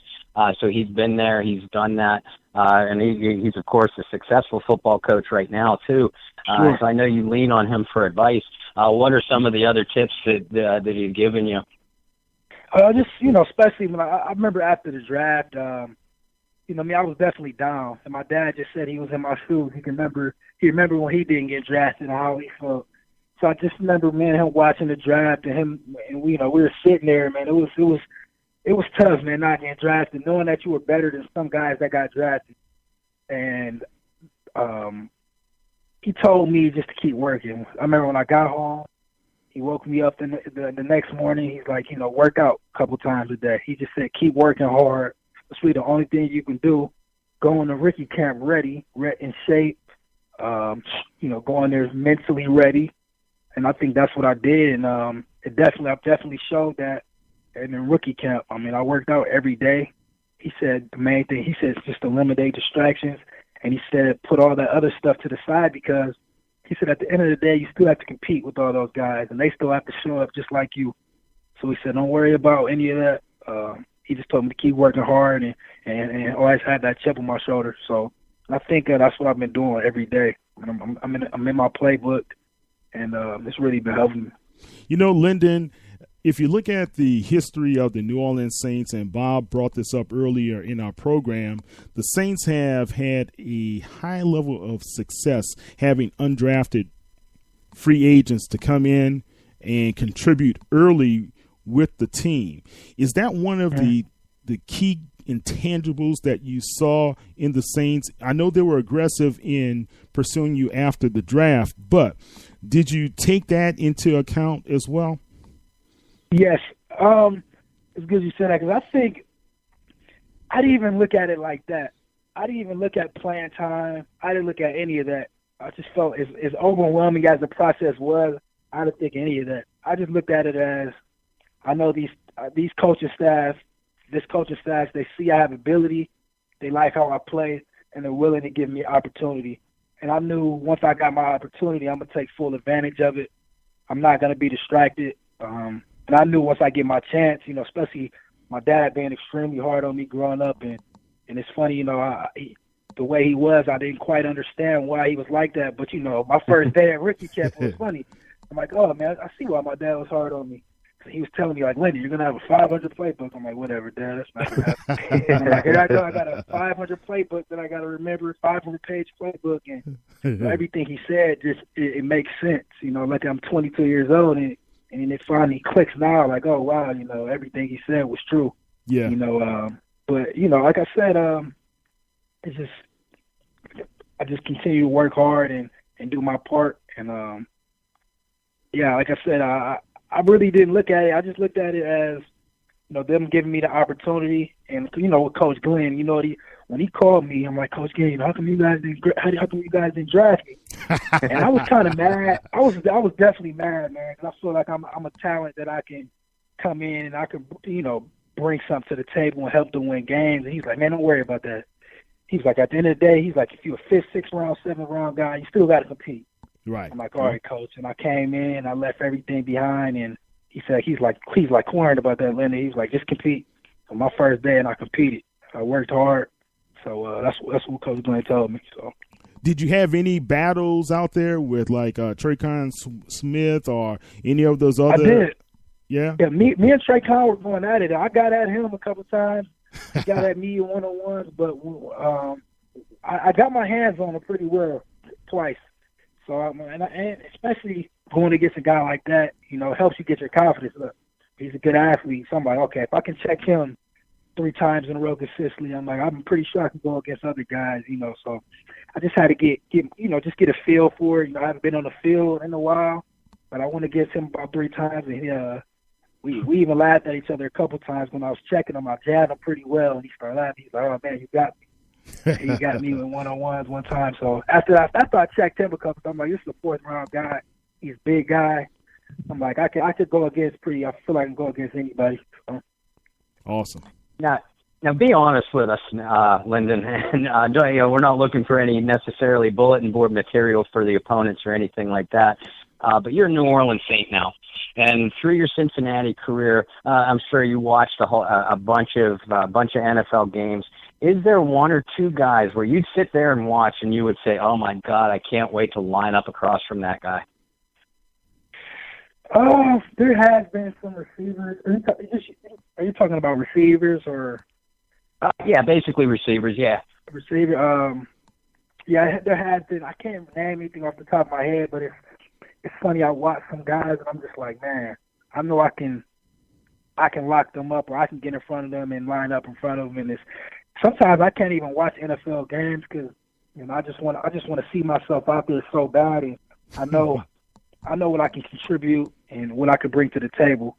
Speaker 2: So he's been there, he's done that, and he's, of course, a successful football coach right now, too.
Speaker 4: Sure.
Speaker 2: So I know you lean on him for advice. What are some of the other tips that he's given you?
Speaker 4: Especially when I remember after the draft, I was definitely down, and my dad just said he was in my shoes. He remember when he didn't get drafted and how he felt. So I just remember, him watching the draft and we were sitting there, man. It was tough, man, not getting drafted, knowing that you were better than some guys that got drafted. And he told me just to keep working. I remember when I got home, he woke me up the next morning. He's like, work out a couple times a day. He just said, keep working hard. That's really the only thing you can do. Go in the rookie camp ready, in shape, going there mentally ready. And I think that's what I did. And I've definitely showed that in the rookie camp. I worked out every day. He said the main thing, he said, is just eliminate distractions. And he said, put all that other stuff to the side because he said at the end of the day, you still have to compete with all those guys, and they still have to show up just like you. So he said, don't worry about any of that. He just told me to keep working hard and always have that chip on my shoulder. So I think that's what I've been doing every day. I'm in my playbook, and it's really been helping me.
Speaker 1: Linden, if you look at the history of the New Orleans Saints, and Bob brought this up earlier in our program, the Saints have had a high level of success having undrafted free agents to come in and contribute early with the team. Is that one of the key intangibles that you saw in the Saints? I know they were aggressive in pursuing you after the draft, but did you take that into account as well?
Speaker 4: Yes. It's good you said that because I think I didn't even look at it like that. I didn't even look at playing time. I didn't look at any of that. I just felt as overwhelming as the process was, I didn't think any of that. I just looked at it as I know these coaching staff, they see I have ability, they like how I play, and they're willing to give me opportunity. And I knew once I got my opportunity, I'm going to take full advantage of it. I'm not going to be distracted. And I knew once I get my chance, especially my dad being extremely hard on me growing up. And it's funny, the way he was, I didn't quite understand why he was like that. But, my first day at rookie camp was funny. I'm like, oh, man, I see why my dad was hard on me. So he was telling me, like, Linden, you're going to have a 500 playbook. I'm like, whatever, Dad, that's not going to happen. And I'm like, here I go. I got a 500 playbook that I got to remember, 500-page playbook. And everything he said, just it makes sense. You know, like I'm 22 years old, and it finally clicks now, like, oh, wow, you know, everything he said was true.
Speaker 1: Yeah.
Speaker 4: You know, but, you know, like I said, it's just I just continue to work hard and do my part. And, yeah, like I said, I really didn't look at it. I just looked at it as, you know, them giving me the opportunity. And, you know, with Coach Glenn, you know, when he called me, I'm like, Coach Glenn, how come you guys didn't draft me? And I was kind of mad. I was definitely mad, man, because I feel like I'm a talent that I can come in and I can, you know, bring something to the table and help them win games. And he's like, man, don't worry about that. He's like, at the end of the day, he's like, if you're a 5th, 6th round, 7th round guy, you still got to compete.
Speaker 1: Right.
Speaker 4: I'm like, all right, Coach. And I came in, I left everything behind, and he said, he's like worried about that, Linden. He's like, just compete. So my first day, and I competed. I worked hard. So that's what Coach Glenn told me. So.
Speaker 1: Did you have any battles out there with like Traycon Smith or any of those other?
Speaker 4: I did.
Speaker 1: Yeah.
Speaker 4: Yeah. Me and Traycon were going at it. I got at him a couple times. He got at me one-on-ones, but I got my hands on him pretty well twice. So and especially going against a guy like that, you know, helps you get your confidence up. He's a good athlete. So I'm like, okay, if I can check him 3 times in a row consistently, I'm pretty sure I can go against other guys, you know. So I just had to get just get a feel for it. You know, I haven't been on the field in a while, but I went against him about 3 times, and we even laughed at each other a couple times when I was checking him. I jabbed him pretty well, and he started laughing. He's like, "Oh man, you got me." He got me with one-on-ones one time. So after I checked him a couple times, I'm like, this is a 4th round guy. He's a big guy. I'm like, I could go against I feel like I can go against anybody. So.
Speaker 1: Awesome.
Speaker 2: Now be honest with us, Linden. And we're not looking for any necessarily bulletin board material for the opponents or anything like that. But you're a New Orleans Saint now, and through your Cincinnati career, I'm sure you watched a bunch of NFL games. Is there 1 or 2 guys where you'd sit there and watch and you would say, "Oh my God, I can't wait to line up across from that guy"?
Speaker 4: There has been some receivers. Are you talking about receivers or?
Speaker 2: Yeah, basically receivers. Yeah.
Speaker 4: Receiver. Yeah, there has been. I can't name anything off the top of my head, but it's funny. I watch some guys and I'm just like, man, I know I can lock them up, or I can get in front of them and line up in front of them. And sometimes I can't even watch NFL games because, you know, I just want to see myself out there so bad, and I know what I can contribute and what I can bring to the table.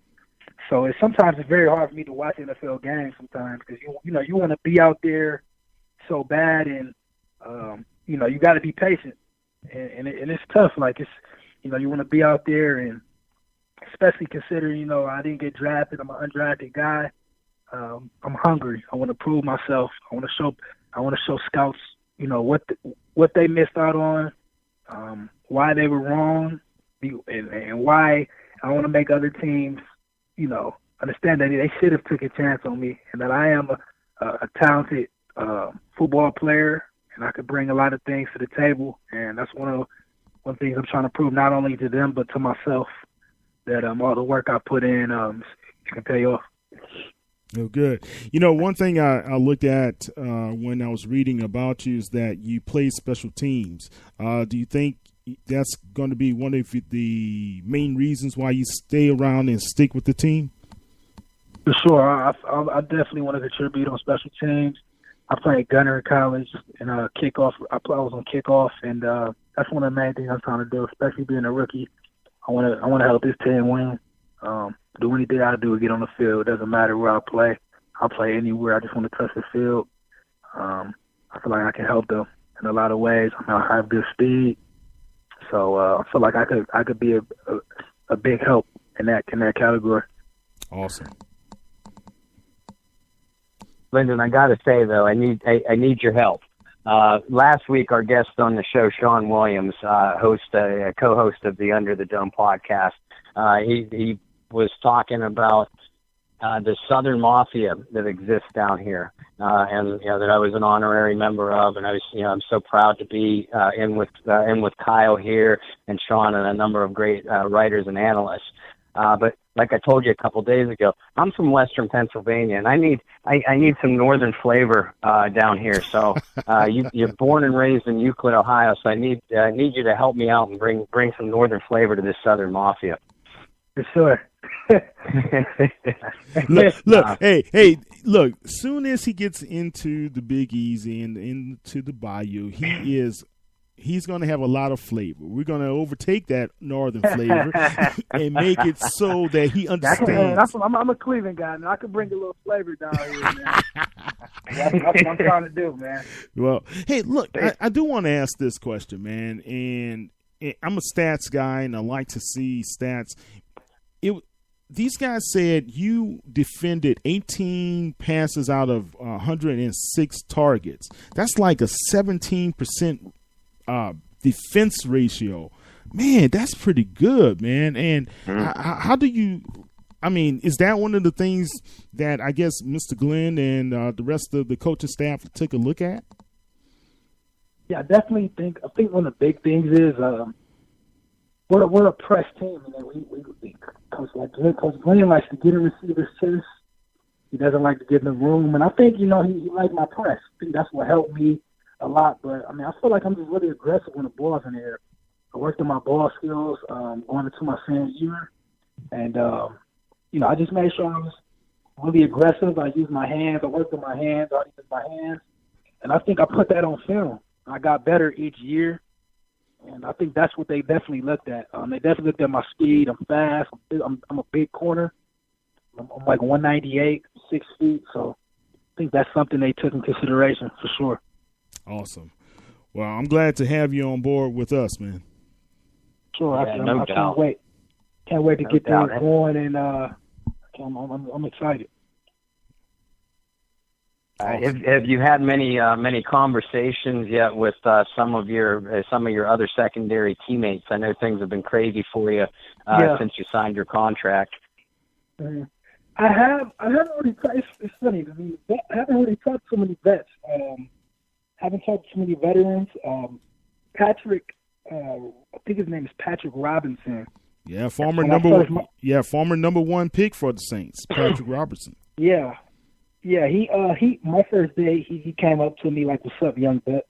Speaker 4: So sometimes it's very hard for me to watch NFL games sometimes because you want to be out there so bad, and you got to be patient, and it's tough. Like you want to be out there, and especially considering I didn't get drafted. I'm an undrafted guy. I'm hungry. I want to prove myself. I want to show scouts, what they missed out on, why they were wrong, and why I want to make other teams, understand that they should have took a chance on me, and that I am a talented football player, and I could bring a lot of things to the table. And that's one of the things I'm trying to prove, not only to them but to myself, that all the work I put in can pay off.
Speaker 1: Oh, good. One thing I looked at when I was reading about you is that you play special teams. Do you think that's going to be one of the main reasons why you stay around and stick with the team?
Speaker 4: For sure. I definitely want to contribute on special teams. I played gunner in college and kickoff. I was on kickoff, and that's one of the main things I'm trying to do, especially being a rookie. I want to help this team win. Do anything I do to get on the field. It doesn't matter where I play. I'll play anywhere. I just want to touch the field. I feel like I can help them in a lot of ways. I have good speed, so I feel like I could be a big help in that category.
Speaker 1: Awesome.
Speaker 2: Linden, I got to say though, I need your help. Last week, our guest on the show, Sean Williams, co-host of the Under the Dome podcast, he was talking about the Southern Mafia that exists down here, and that I was an honorary member of, and I was, I'm so proud to be in with Kyle here and Sean and a number of great writers and analysts. But like I told you a couple days ago, I'm from Western Pennsylvania, and I need some northern flavor down here. So you're born and raised in Euclid, Ohio, so I need you to help me out and bring some northern flavor to this Southern Mafia.
Speaker 4: For sure.
Speaker 1: look. Soon as he gets into the Big Easy and into the Bayou, he's going to have a lot of flavor. We're going to overtake that northern flavor and make it so that he understands.
Speaker 4: I'm a Cleveland guy, and I can bring a little flavor down here, man. That's what I'm trying to do, man.
Speaker 1: Well, hey, look, I do want to ask this question, man, and I'm a stats guy, and I like to see stats. These guys said you defended 18 passes out of 106 targets. That's like a 17% defense ratio. Man, that's pretty good, man. And how do you – I mean, is that one of the things that I guess Mr. Glenn and the rest of the coaching staff took a look at?
Speaker 4: Yeah, I definitely think – I think one of the big things is we're a press team, and then we Coach Glenn likes to get in receiver's chest. He doesn't like to get in the room, and I think he liked my press. I think that's what helped me a lot. But I mean, I feel like I'm just really aggressive when the ball's in the air. I worked on my ball skills going into my senior year, and I just made sure I was really aggressive. I used my hands. I worked on my hands. I used my hands, and I think I put that on film. I got better each year. And I think that's what they definitely looked at. They definitely looked at my speed. I'm fast. I'm a big corner. I'm like 198, 6 feet. So I think that's something they took in consideration for sure.
Speaker 1: Awesome. Well, I'm glad to have you on board with us, man.
Speaker 4: Sure. I can't wait. Can't wait to get things going, and I'm excited.
Speaker 2: Have you had many conversations yet with some of your other secondary teammates? I know things have been crazy for you since you signed your contract.
Speaker 4: I haven't really. It's funny to me. I haven't really talked to many vets. Haven't talked to many veterans. Patrick, I think his name is Patrick Robinson.
Speaker 1: Yeah, former number one pick for the Saints, Patrick Robertson.
Speaker 4: Yeah. Yeah, he my first day he came up to me like, "What's up, young buck?"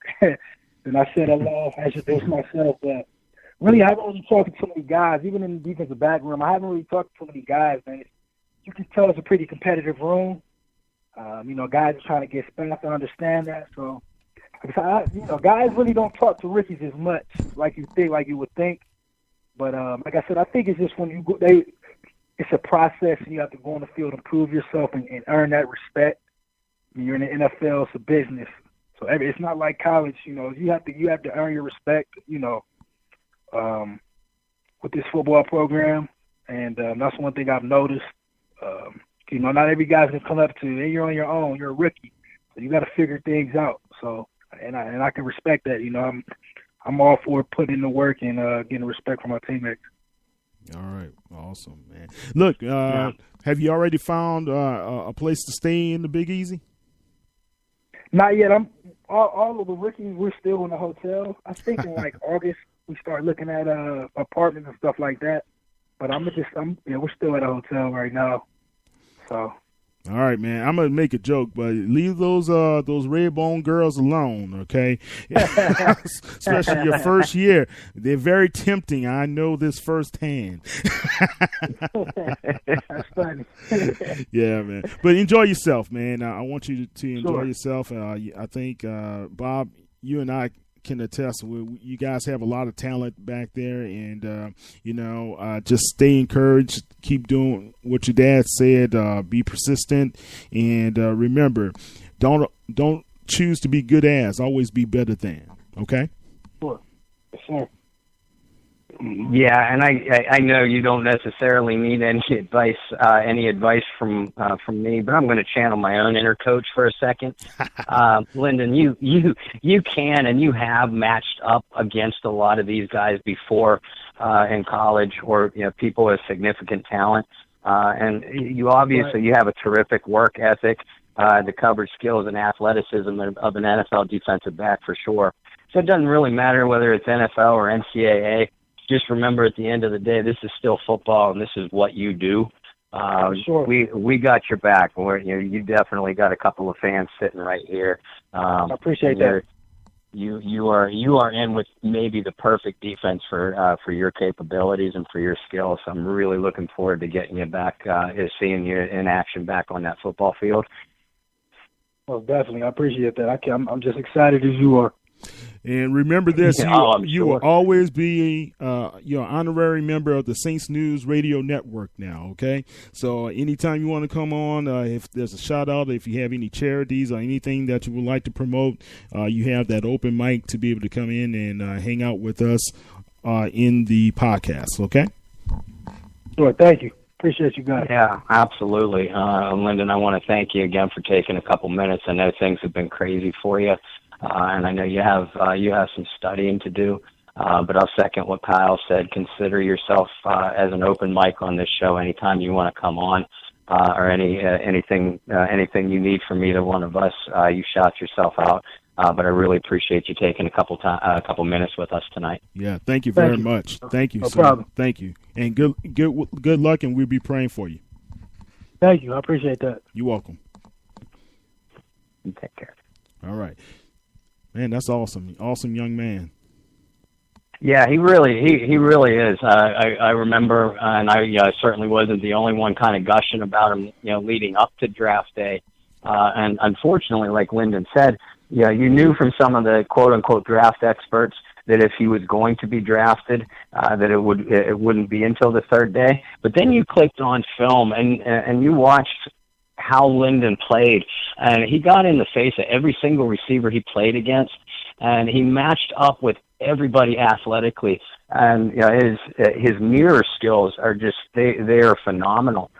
Speaker 4: And I said hello, I introduced myself. But really, I haven't really talked to too many guys, even in the defensive back room. I haven't really talked to too many guys, man. You can tell it's a pretty competitive room. Guys are trying to get spanked. I understand that. So, guys really don't talk to rookies as much like you would think. But like I said, I think it's just when you go, it's a process, and you have to go on the field and prove yourself and earn that respect. When you're in the NFL, it's a business. So it's not like college. You have to earn your respect. With this football program, and that's one thing I've noticed. Not every guy's gonna come up to you. And you're on your own. You're a rookie, so you got to figure things out. So, and I can respect that. I'm all for putting in the work and getting respect from my teammates.
Speaker 1: All right. Awesome, man. Look, have you already found a place to stay in the Big Easy?
Speaker 4: Not yet. All of the rookies, we're still in the hotel. I think in like August we start looking at apartments and stuff like that. But we're still at a hotel right now. So.
Speaker 1: All right, man. I'm gonna make a joke, but leave those red bone girls alone, okay? Especially your first year, they're very tempting. I know this firsthand.
Speaker 4: That's funny.
Speaker 1: Yeah, man. But enjoy yourself, man. I want you to enjoy yourself. I think Bob, you and I can attest. You guys have a lot of talent back there, and just stay encouraged. Keep doing what your dad said. Be persistent, and remember, don't choose to be good as. Always be better than. Okay.
Speaker 4: Sure.
Speaker 2: Yeah, and I know you don't necessarily need any advice from me, but I'm going to channel my own inner coach for a second. Linden, you can and you have matched up against a lot of these guys before in college, or people with significant talent, and you obviously you have a terrific work ethic, the coverage skills and athleticism of an NFL defensive back for sure. So it doesn't really matter whether it's NFL or NCAA. just remember at the end of the day, this is still football, and this is what you do.
Speaker 4: Sure.
Speaker 2: We got your back. You definitely got a couple of fans sitting right here.
Speaker 4: I appreciate that.
Speaker 2: You are in with maybe the perfect defense for your capabilities and for your skills. I'm really looking forward to getting you back, seeing you in action back on that football field.
Speaker 4: Well, definitely, I appreciate that. I'm just excited as you are.
Speaker 1: And remember this, you will always be your honorary member of the Saints News Radio Network now, okay? So anytime you want to come on, if there's a shout-out, if you have any charities or anything that you would like to promote, you have that open mic to be able to come in and hang out with us in the podcast, okay?
Speaker 4: Sure, thank you. Appreciate you guys.
Speaker 2: Yeah, absolutely. Linden, I want to thank you again for taking a couple minutes. I know things have been crazy for you. And I know you have some studying to do, but I'll second what Kyle said. Consider yourself as an open mic on this show anytime you want to come on, or anything you need from either one of us. You shout yourself out, but I really appreciate you taking a couple minutes with us tonight.
Speaker 1: Yeah, thank you very much. Thank you,
Speaker 4: no
Speaker 1: sir.
Speaker 4: problem.
Speaker 1: Thank you, and good luck, and we'll be praying for you.
Speaker 4: Thank you. I appreciate that.
Speaker 1: You're welcome.
Speaker 2: You take care.
Speaker 1: All right. Man, that's awesome. Awesome young man.
Speaker 2: Yeah, he really is. I remember, and I certainly wasn't the only one kind of gushing about him, leading up to draft day. And unfortunately, like Linden said, you knew from some of the quote unquote draft experts that if he was going to be drafted, that it wouldn't be until the third day. But then you clicked on film and you watched how Linden played, and he got in the face of every single receiver he played against, and he matched up with everybody athletically, and his mirror skills are just they are phenomenal.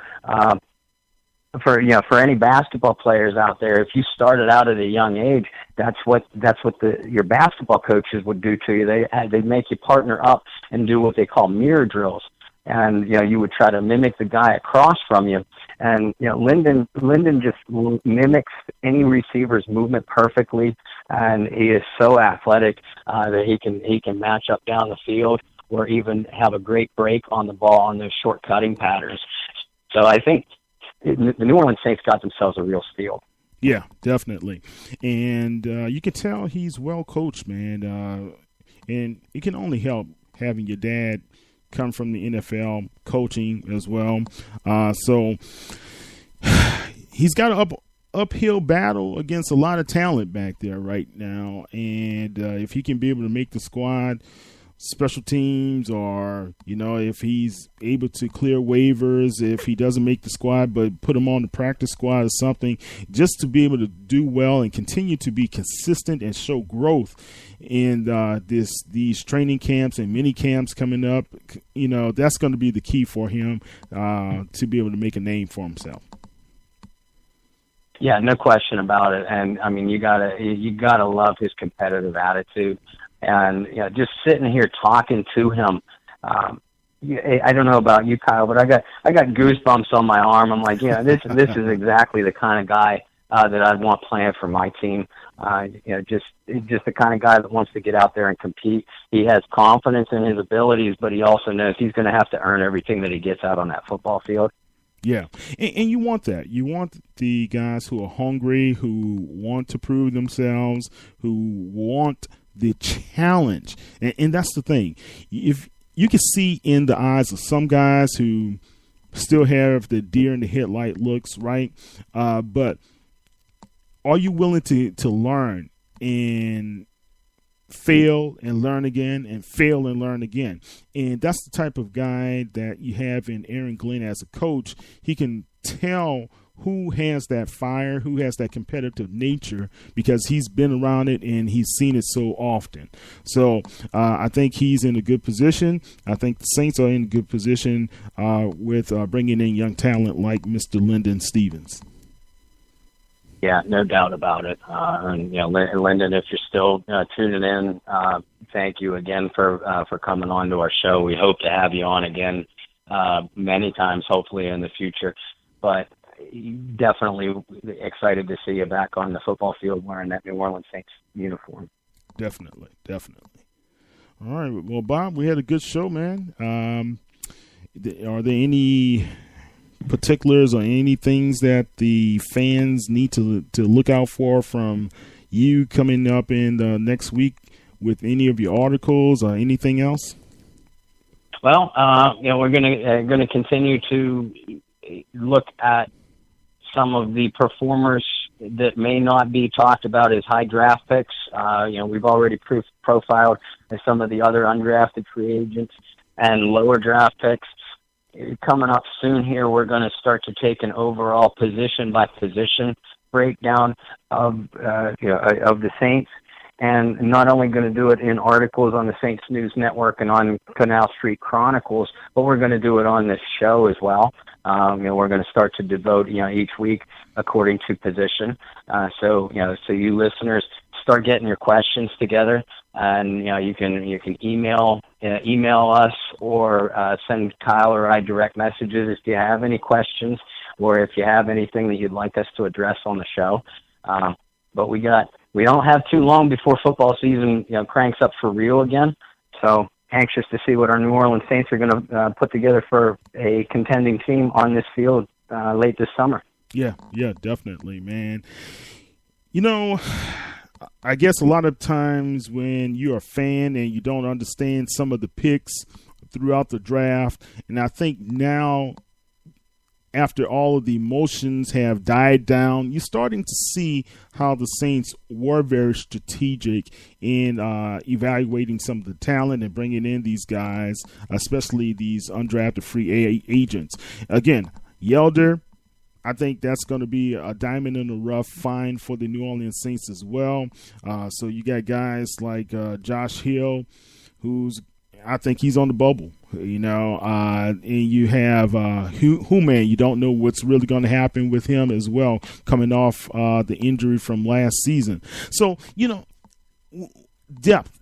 Speaker 2: For any basketball players out there, if you started out at a young age, that's what your basketball coaches would do to you. They'd make you partner up and do what they call mirror drills. And you would try to mimic the guy across from you, and Linden just mimics any receiver's movement perfectly, and he is so athletic that he can match up down the field or even have a great break on the ball on those short cutting patterns. So I think the New Orleans Saints got themselves a real steal.
Speaker 1: Yeah, definitely, and you can tell he's well coached, man, and it can only help having your dad come from the NFL coaching as well. So he's got an uphill battle against a lot of talent back there right now. And if he can be able to make the squad, special teams, or, if he's able to clear waivers, if he doesn't make the squad, but put him on the practice squad or something, just to be able to do well and continue to be consistent and show growth in these training camps and mini camps coming up, that's going to be the key for him to be able to make a name for himself.
Speaker 2: Yeah, no question about it. And I mean, you gotta love his competitive attitude. And just sitting here talking to him, I don't know about you, Kyle, but I got goosebumps on my arm. I'm like, this is exactly the kind of guy that I'd want playing for my team. Just the kind of guy that wants to get out there and compete. He has confidence in his abilities, but he also knows he's going to have to earn everything that he gets out on that football field.
Speaker 1: Yeah, and you want that. You want the guys who are hungry, who want to prove themselves, who want the challenge. And that's the thing. If you can see in the eyes of some guys who still have the deer in the headlight looks, right? But are you willing to learn and fail and learn again and fail and learn again? And that's the type of guy that you have in Aaron Glenn as a coach. He can tell who has that fire, who has that competitive nature, because he's been around it and he's seen it so often. So I think he's in a good position. I think the Saints are in a good position with bringing in young talent like Mr. Linden Stevens.
Speaker 2: Yeah, no doubt about it. And Linden, if you're still tuning in, thank you again for coming on to our show. We hope to have you on again many times, hopefully in the future. But definitely excited to see you back on the football field wearing that New Orleans Saints uniform.
Speaker 1: Definitely. All right. Well, Bob, we had a good show, man. Are there any particulars or any things that the fans need to look out for from you coming up in the next week with any of your articles or anything else?
Speaker 2: Well, we're gonna continue to look at some of the performers that may not be talked about as high draft picks. We've already profiled some of the other undrafted free agents and lower draft picks. Coming up soon here, we're going to start to take an overall position by position breakdown of the Saints, and not only going to do it in articles on the Saints News Network and on Canal Street Chronicles, but we're going to do it on this show as well. We're going to start to devote, each week according to position. So you listeners, start getting your questions together, and you can email us or send Kyle or I direct messages if you have any questions or if you have anything that you'd like us to address on the show. But we don't have too long before football season cranks up for real again. So anxious to see what our New Orleans Saints are going to put together for a contending team on this field late this summer.
Speaker 1: Yeah, definitely, man. I guess a lot of times when you're a fan and you don't understand some of the picks throughout the draft, and I think now after all of the emotions have died down, you're starting to see how the Saints were very strategic in evaluating some of the talent and bringing in these guys, especially these undrafted free agents. Again, Yelder, I think that's going to be a diamond in the rough find for the New Orleans Saints as well. So you got guys like Josh Hill, I think he's on the bubble, and you have Human. You don't know what's really going to happen with him as well, coming off the injury from last season. So, depth.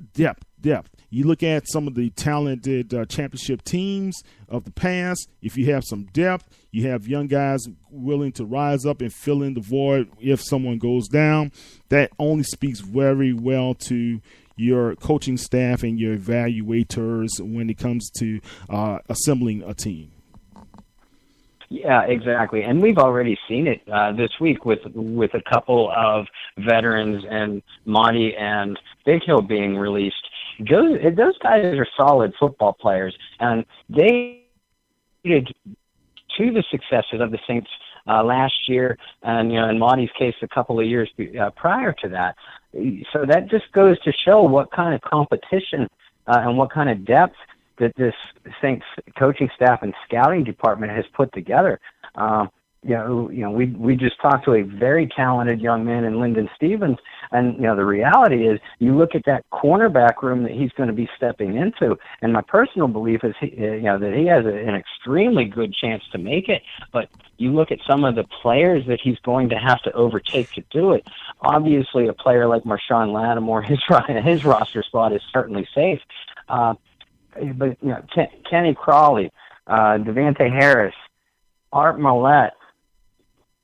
Speaker 1: You look at some of the talented championship teams of the past. If you have some depth, you have young guys willing to rise up and fill in the void if someone goes down. That only speaks very well to your coaching staff and your evaluators when it comes to assembling a team.
Speaker 2: Yeah, exactly. And we've already seen it this week with a couple of veterans and Monty and Big Hill being released. Those guys are solid football players, and they did to the successes of the Saints last year, and in Monty's case, a couple of years prior to that. So that just goes to show what kind of competition and what kind of depth that this Saints coaching staff and scouting department has put together. We just talked to a very talented young man in Linden Stevens, and the reality is, you look at that cornerback room that he's going to be stepping into, and my personal belief is, that he has an extremely good chance to make it. But you look at some of the players that he's going to have to overtake to do it. Obviously, a player like Marshawn Lattimore, his roster spot is certainly safe. But Kenny Crawley, Devontae Harris, Art Mollett,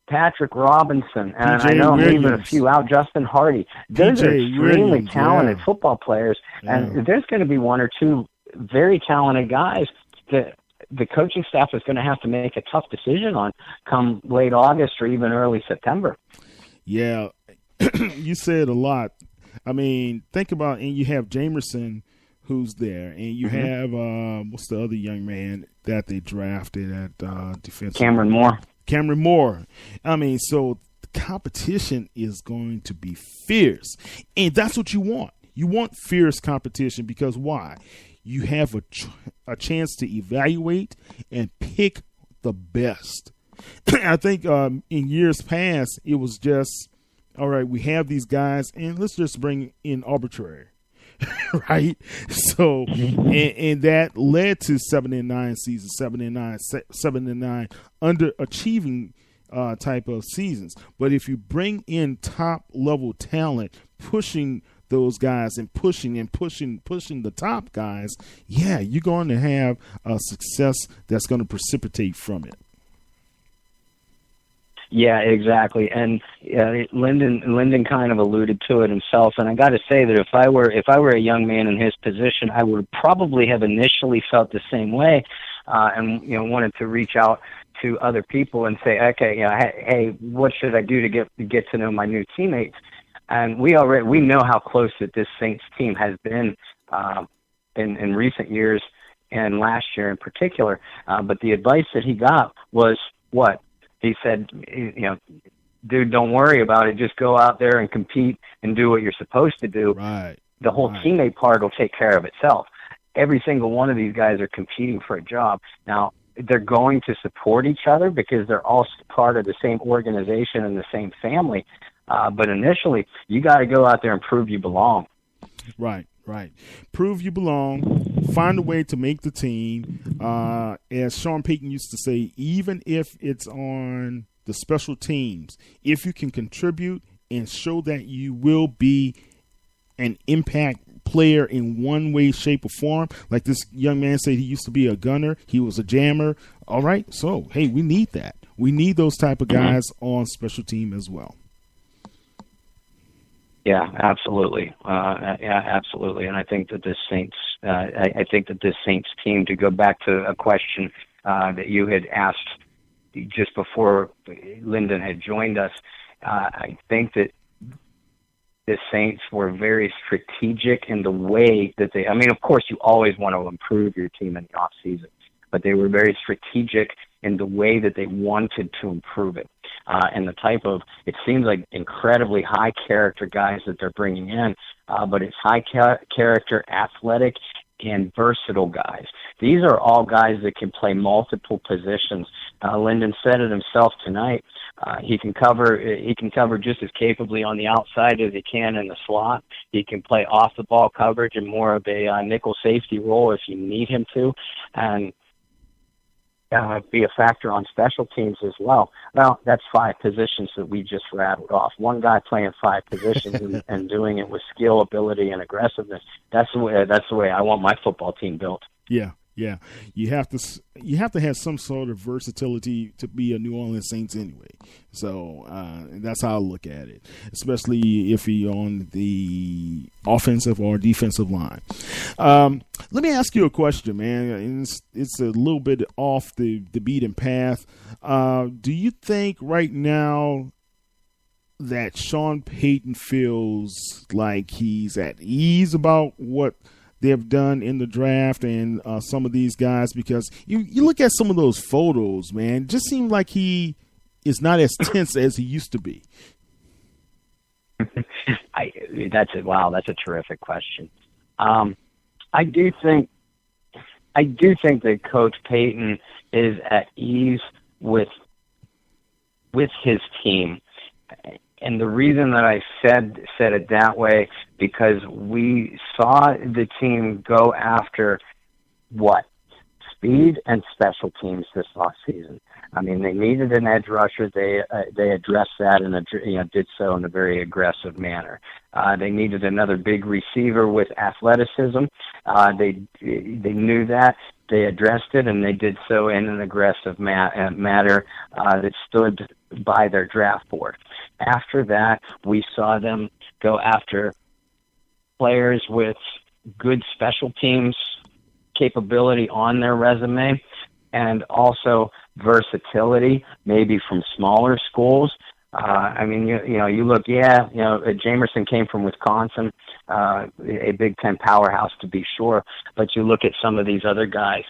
Speaker 2: Patrick Robinson, and I know I'm leaving a few out, Justin Hardy. Those are extremely talented football players, and there's going to be one or two very talented guys that the coaching staff is going to have to make a tough decision on come late August or even early September.
Speaker 1: Yeah, you said a lot. I mean, think about, and you have Jamerson who's there, and you have, what's the other young man that they drafted at defense?
Speaker 2: Cameron Moore.
Speaker 1: I mean, so the competition is going to be fierce, and that's what you want. You want fierce competition because why? You have a chance to evaluate and pick the best. I think in years past, it was just, all right, we have these guys, and let's just bring in arbitrary. Right, so and that led to 7-9 seasons, 7-9 underachieving type of seasons. But if you bring in top level talent, pushing those guys and pushing the top guys, yeah, you're going to have a success that's going to precipitate from it.
Speaker 2: Yeah, exactly. And Linden kind of alluded to it himself. And I got to say that if I were a young man in his position, I would probably have initially felt the same way, and wanted to reach out to other people and say, okay, hey, what should I do to get to know my new teammates? And we know how close that this Saints team has been in recent years and last year in particular. But the advice that he got was what? He said, dude, don't worry about it. Just go out there and compete and do what you're supposed to do.
Speaker 1: Right.
Speaker 2: The whole teammate part will take care of itself. Every single one of these guys are competing for a job. Now, they're going to support each other because they're all part of the same organization and the same family. But initially, you got to go out there and prove you belong.
Speaker 1: Right. Prove you belong. Find a way to make the team. As Sean Payton used to say, even if it's on the special teams, if you can contribute and show that you will be an impact player in one way, shape, or form, like this young man said, he used to be a gunner. He was a jammer. All right. So, hey, we need that. We need those type of guys on special team as well.
Speaker 2: Yeah, absolutely. Absolutely. And I think that this Saints, team, to go back to a question that you had asked just before Linden had joined us, I think that the Saints were very strategic in the way that they. I mean, of course, you always want to improve your team in the off season, but they were very strategic in the way that they wanted to improve it. And the type of, it seems like incredibly high character guys that they're bringing in, but it's high character, athletic, and versatile guys. These are all guys that can play multiple positions. Linden said it himself tonight. He can cover just as capably on the outside as he can in the slot. He can play off the ball coverage and more of a nickel safety role if you need him to, and be a factor on special teams as well. Well, that's 5 positions that we just rattled off. One guy playing 5 positions and doing it with skill, ability, and aggressiveness. That's the way I want my football team built.
Speaker 1: Yeah. You have to have some sort of versatility to be a New Orleans Saints anyway. So that's how I look at it, especially if you're on the offensive or defensive line. Let me ask you a question, man. It's a little bit off the beaten path. Do you think right now that Sean Payton feels like he's at ease about what they've done in the draft and some of these guys? Because you look at some of those photos, man, it just seems like he is not as tense as he used to be.
Speaker 2: That's a terrific question. I do think that Coach Payton is at ease with his team. And the reason that I said it that way, because we saw the team go after speed and special teams this last season. I mean, they needed an edge rusher. They addressed that and did so in a very aggressive manner. They needed another big receiver with athleticism. They knew that. They addressed it, and they did so in an aggressive manner that stood by their draft board. After that, we saw them go after players with good special teams capability on their resume, and also versatility, maybe from smaller schools. I mean, you look, Jamerson came from Wisconsin, a Big Ten powerhouse to be sure, but you look at some of these other guys.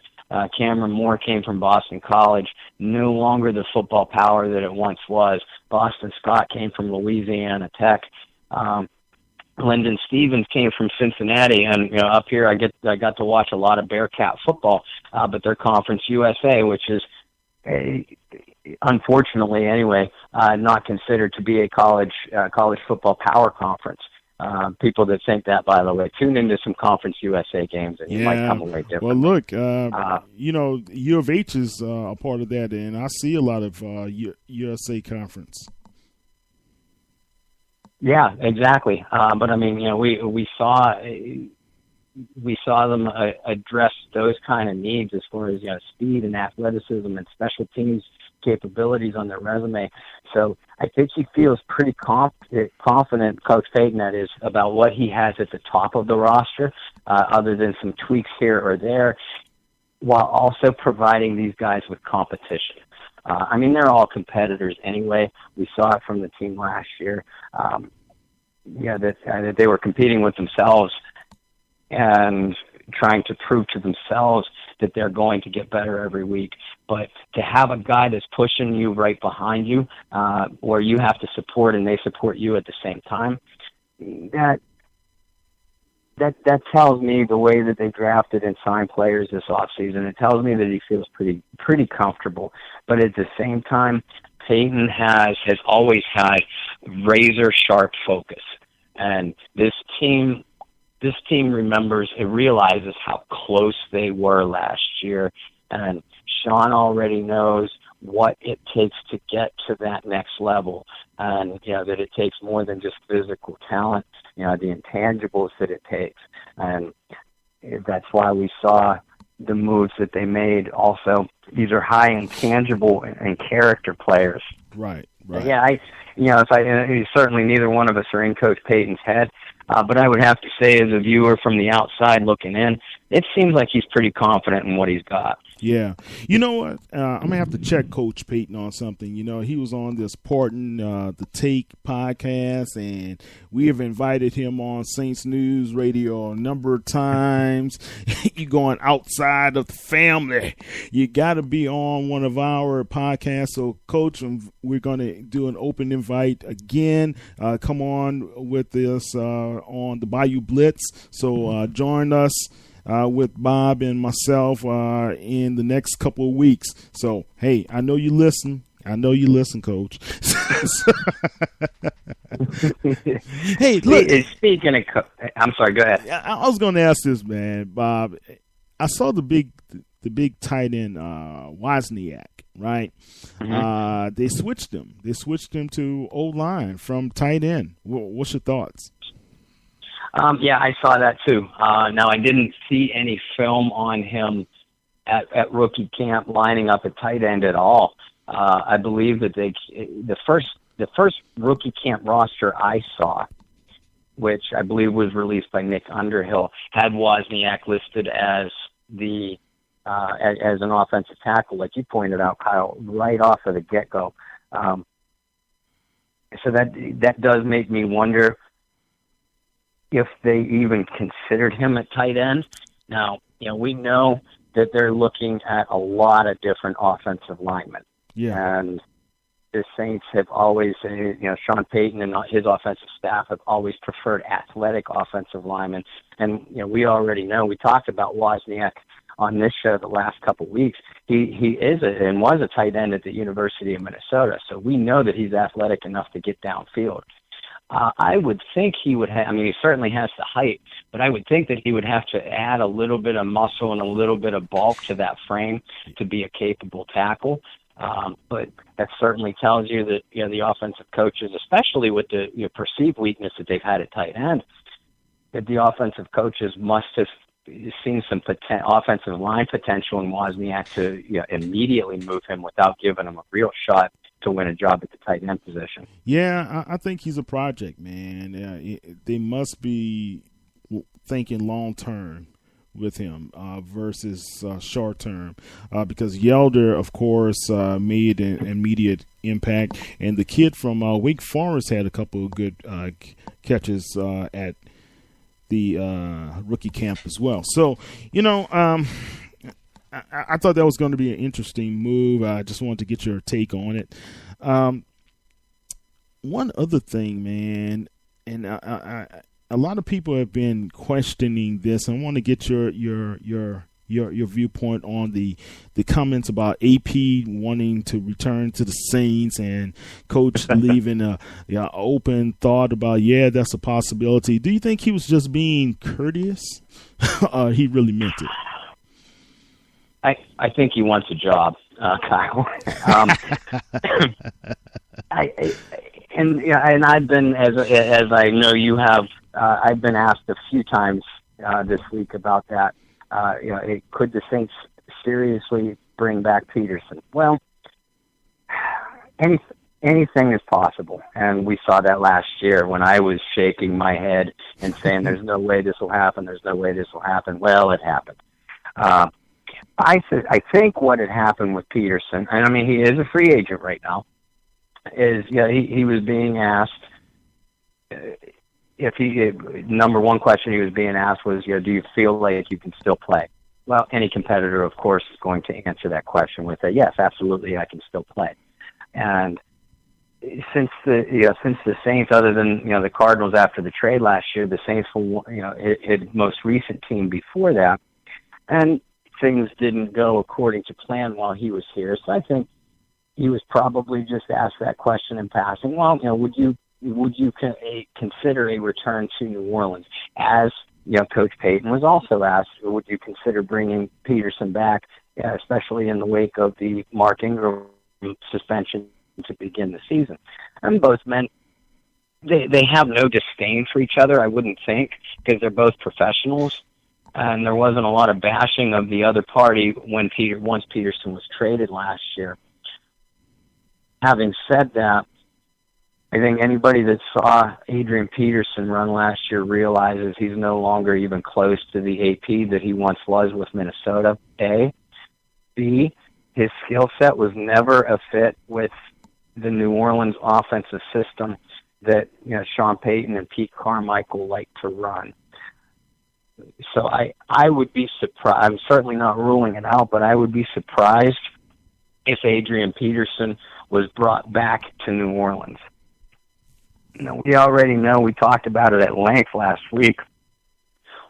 Speaker 2: Cameron Moore came from Boston College, no longer the football power that it once was. Boston Scott came from Louisiana Tech. Lyndon Stevens came from Cincinnati, and up here I got to watch a lot of Bearcat football, but they're Conference USA, which is unfortunately anyway not considered to be a college football power conference. People that think that, by the way, tune into some Conference USA games and you might come away different.
Speaker 1: Well, look, U of H is a part of that, and I see a lot of USA Conference.
Speaker 2: Yeah, exactly. But I mean, we saw them address those kind of needs as far as speed and athleticism and special teams capabilities on their resume. So I think he feels pretty confident, Coach Payton, that is, about what he has at the top of the roster, other than some tweaks here or there, while also providing these guys with competition. I mean, they're all competitors anyway. We saw it from the team last year. That they were competing with themselves and trying to prove to themselves that they're going to get better every week. But to have a guy that's pushing you right behind you, where you have to support and they support you at the same time, that tells me the way that they drafted and signed players this offseason. It tells me that he feels pretty comfortable. But at the same time, Payton has always had razor sharp focus. And this team remembers, it realizes how close they were last year. And Sean already knows what it takes to get to that next level. And, that it takes more than just physical talent, the intangibles that it takes. And that's why we saw the moves that they made also. These are high intangible and character players.
Speaker 1: Right.
Speaker 2: Yeah, certainly neither one of us are in Coach Payton's head, but I would have to say, as a viewer from the outside looking in, it seems like he's pretty confident in what he's got.
Speaker 1: Yeah. You know what? I'm going to have to check Coach Payton on something. He was on this Porton, the Take podcast, and we have invited him on Saints News Radio a number of times. You're going outside of the family. You got to be on one of our podcasts. So, Coach, we're going to do an open invite again. Come on with us on the Bayou Blitz. So join us with Bob and myself in the next couple of weeks. So, hey, I know you listen. Coach. Hey, look.
Speaker 2: Speaking of, I'm sorry. Go ahead.
Speaker 1: I was going to ask this, man, Bob. I saw the big tight end Wozniak, right? Mm-hmm. They switched him. They switched him to O-line from tight end. What's your thoughts?
Speaker 2: Yeah, I saw that too. Now, I didn't see any film on him at rookie camp lining up at tight end at all. I believe that the first rookie camp roster I saw, which I believe was released by Nick Underhill, had Wozniak listed as as an offensive tackle, like you pointed out, Kyle, right off of the get-go. So that does make me wonder if they even considered him at tight end. Now, we know that they're looking at a lot of different offensive linemen.
Speaker 1: Yeah.
Speaker 2: And the Saints have always, Sean Payton and his offensive staff have always preferred athletic offensive linemen. And, we already know, we talked about Wozniak on this show the last couple of weeks. He is and was a tight end at the University of Minnesota. So we know that he's athletic enough to get downfield. I would think he would have, he certainly has the height, but I would think that he would have to add a little bit of muscle and a little bit of bulk to that frame to be a capable tackle. But that certainly tells you that, the offensive coaches, especially with the perceived weakness that they've had at tight end, that the offensive coaches must have seen some offensive line potential in Wozniak to immediately move him without giving him a real shot to win a job at the tight end position.
Speaker 1: Yeah, I think he's a project, man. They must be thinking long term with him versus short term, because Yelder, of course, made an immediate impact, and the kid from Wake Forest had a couple of good catches at the rookie camp as well. So, I thought that was going to be an interesting move. I just wanted to get your take on it. One other thing, man, and a lot of people have been questioning this. I want to get your viewpoint on the comments about AP wanting to return to the Saints and Coach leaving a open thought about, that's a possibility. Do you think he was just being courteous? He really meant it?
Speaker 2: I think he wants a job, Kyle. And I've been, as I know you have, I've been asked a few times this week about that. Could the Saints seriously bring back Peterson? Well, anything is possible, and we saw that last year when I was shaking my head and saying, "There's no way this will happen. There's no way this will happen." Well, it happened. I think what had happened with Peterson, and I mean he is a free agent right now, is he was being asked if he number one question he was being asked was do you feel like you can still play? Well, any competitor, of course, is going to answer that question with a yes, absolutely, I can still play. And since the Saints, other than the Cardinals after the trade last year, the Saints were his most recent team before that, and things didn't go according to plan while he was here. So I think he was probably just asked that question in passing. Well, would you consider a return to New Orleans? As Coach Payton was also asked, would you consider bringing Peterson back, especially in the wake of the Mark Ingram suspension to begin the season? And both men, they have no disdain for each other, I wouldn't think, because they're both professionals. And there wasn't a lot of bashing of the other party once Peterson was traded last year. Having said that, I think anybody that saw Adrian Peterson run last year realizes he's no longer even close to the AP that he once was with Minnesota, A. B, his skill set was never a fit with the New Orleans offensive system that Sean Payton and Pete Carmichael like to run. So I would be surprised. I'm certainly not ruling it out, but I would be surprised if Adrian Peterson was brought back to New Orleans. We already know, we talked about it at length last week,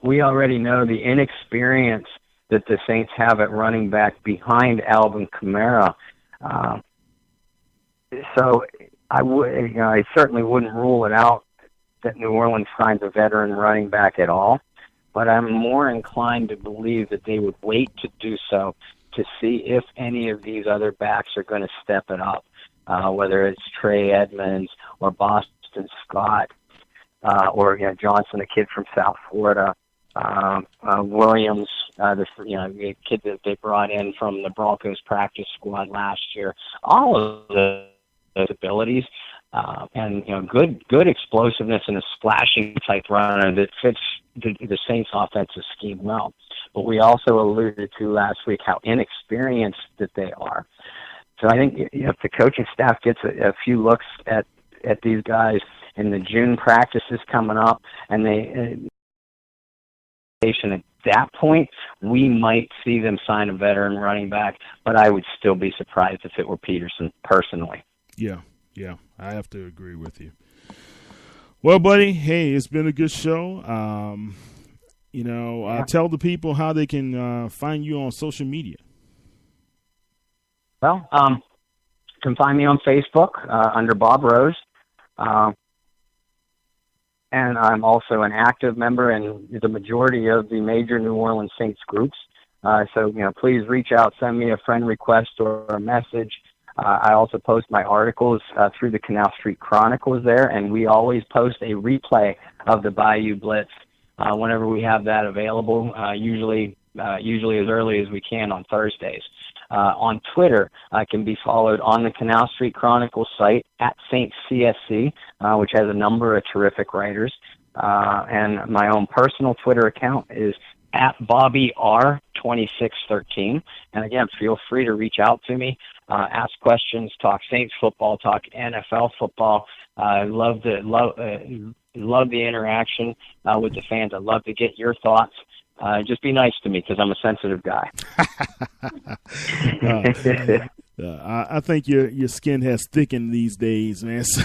Speaker 2: we already know the inexperience that the Saints have at running back behind Alvin Kamara. So I certainly wouldn't rule it out that New Orleans signs a veteran running back at all, but I'm more inclined to believe that they would wait to do so to see if any of these other backs are going to step it up, whether it's Trey Edmonds or Boston Scott, or Johnson, a kid from South Florida, Williams, the kid that they brought in from the Broncos practice squad last year. All of those abilities, and good explosiveness and a splashing type runner that fits the Saints' offensive scheme well. But we also alluded to last week how inexperienced that they are. So I think if the coaching staff gets a few looks at these guys in the June practices coming up, and at that point, we might see them sign a veteran running back, but I would still be surprised if it were Peterson, personally.
Speaker 1: Yeah, I have to agree with you. Well, buddy, hey, it's been a good show. Tell the people how they can find you on social media.
Speaker 2: Well, you can find me on Facebook under Bob Rose. And I'm also an active member in the majority of the major New Orleans Saints groups. So please reach out, send me a friend request or a message. I also post my articles through the Canal Street Chronicles there, and we always post a replay of the Bayou Blitz whenever we have that available, usually as early as we can on Thursdays. On Twitter, I can be followed on the Canal Street Chronicles site at Saints CSC, which has a number of terrific writers. And my own personal Twitter account is at BobbyR2613. And again, feel free to reach out to me, ask questions, talk Saints football, talk NFL football. I love the interaction with the fans. I love to get your thoughts. Just be nice to me because I'm a sensitive guy.
Speaker 1: I think your skin has thickened these days, man. So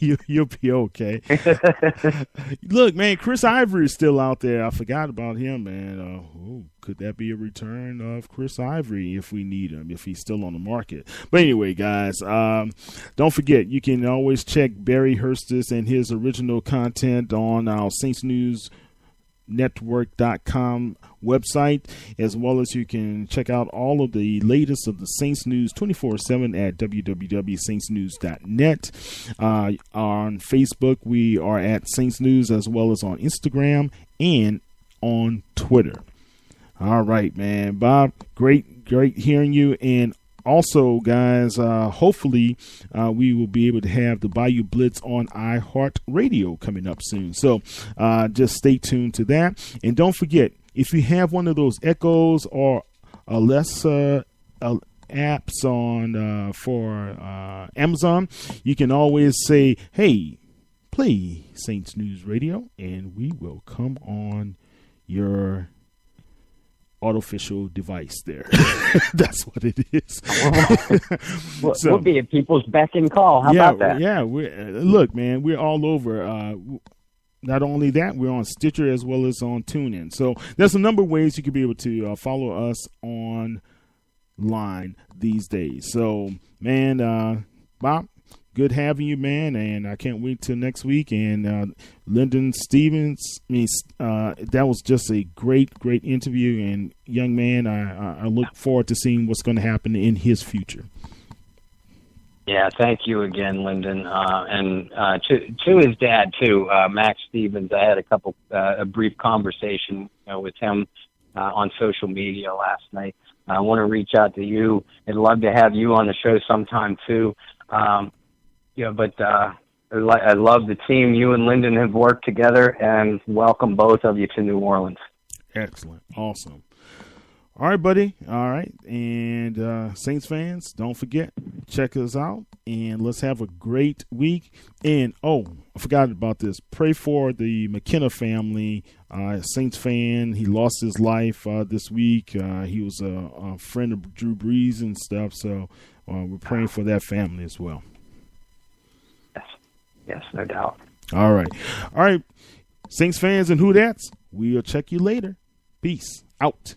Speaker 1: you'll be okay. Look, man, Chris Ivory is still out there. I forgot about him, man. Could that be a return of Chris Ivory if we need him, if he's still on the market? But anyway, guys, don't forget, you can always check Barry Hurstis and his original content on our Saints News Network.com website, as well as you can check out all of the latest of the Saints News 24/7 at www.saintsnews.net. On Facebook, we are at Saints News, as well as on Instagram and on Twitter. All right, man. Bob, great hearing you, and Also, guys, hopefully we will be able to have the Bayou Blitz on iHeartRadio coming up soon. So just stay tuned to that. And don't forget, if you have one of those Echoes or Alexa apps on for Amazon, you can always say, hey, play Saints News Radio, and we will come on your artificial device there. That's what it is.
Speaker 2: We'll be at people's beck and call. How about that?
Speaker 1: Yeah, look, man, we're all over. Not only that, we're on Stitcher as well as on TuneIn. So there's a number of ways you could be able to follow us online these days. So, man, Bob, good having you, man, and I can't wait till next week. And Linden Stevens, that was just a great interview. And young man, I look forward to seeing what's going to happen in his future.
Speaker 2: Yeah, thank you again, Linden, and to his dad too, Max Stevens. I had a brief conversation with him on social media last night. I want to reach out to you. I'd love to have you on the show sometime too. But I love the team. You and Linden have worked together, and welcome both of you to New Orleans.
Speaker 1: Excellent. Awesome. All right, buddy. All right. And Saints fans, don't forget, check us out, and let's have a great week. And, I forgot about this. Pray for the McKenna family. Saints fan. He lost his life this week. He was a friend of Drew Brees and stuff, so we're praying for that family as well.
Speaker 2: Yes, no doubt.
Speaker 1: All right. Saints fans and who that's, we'll check you later. Peace out.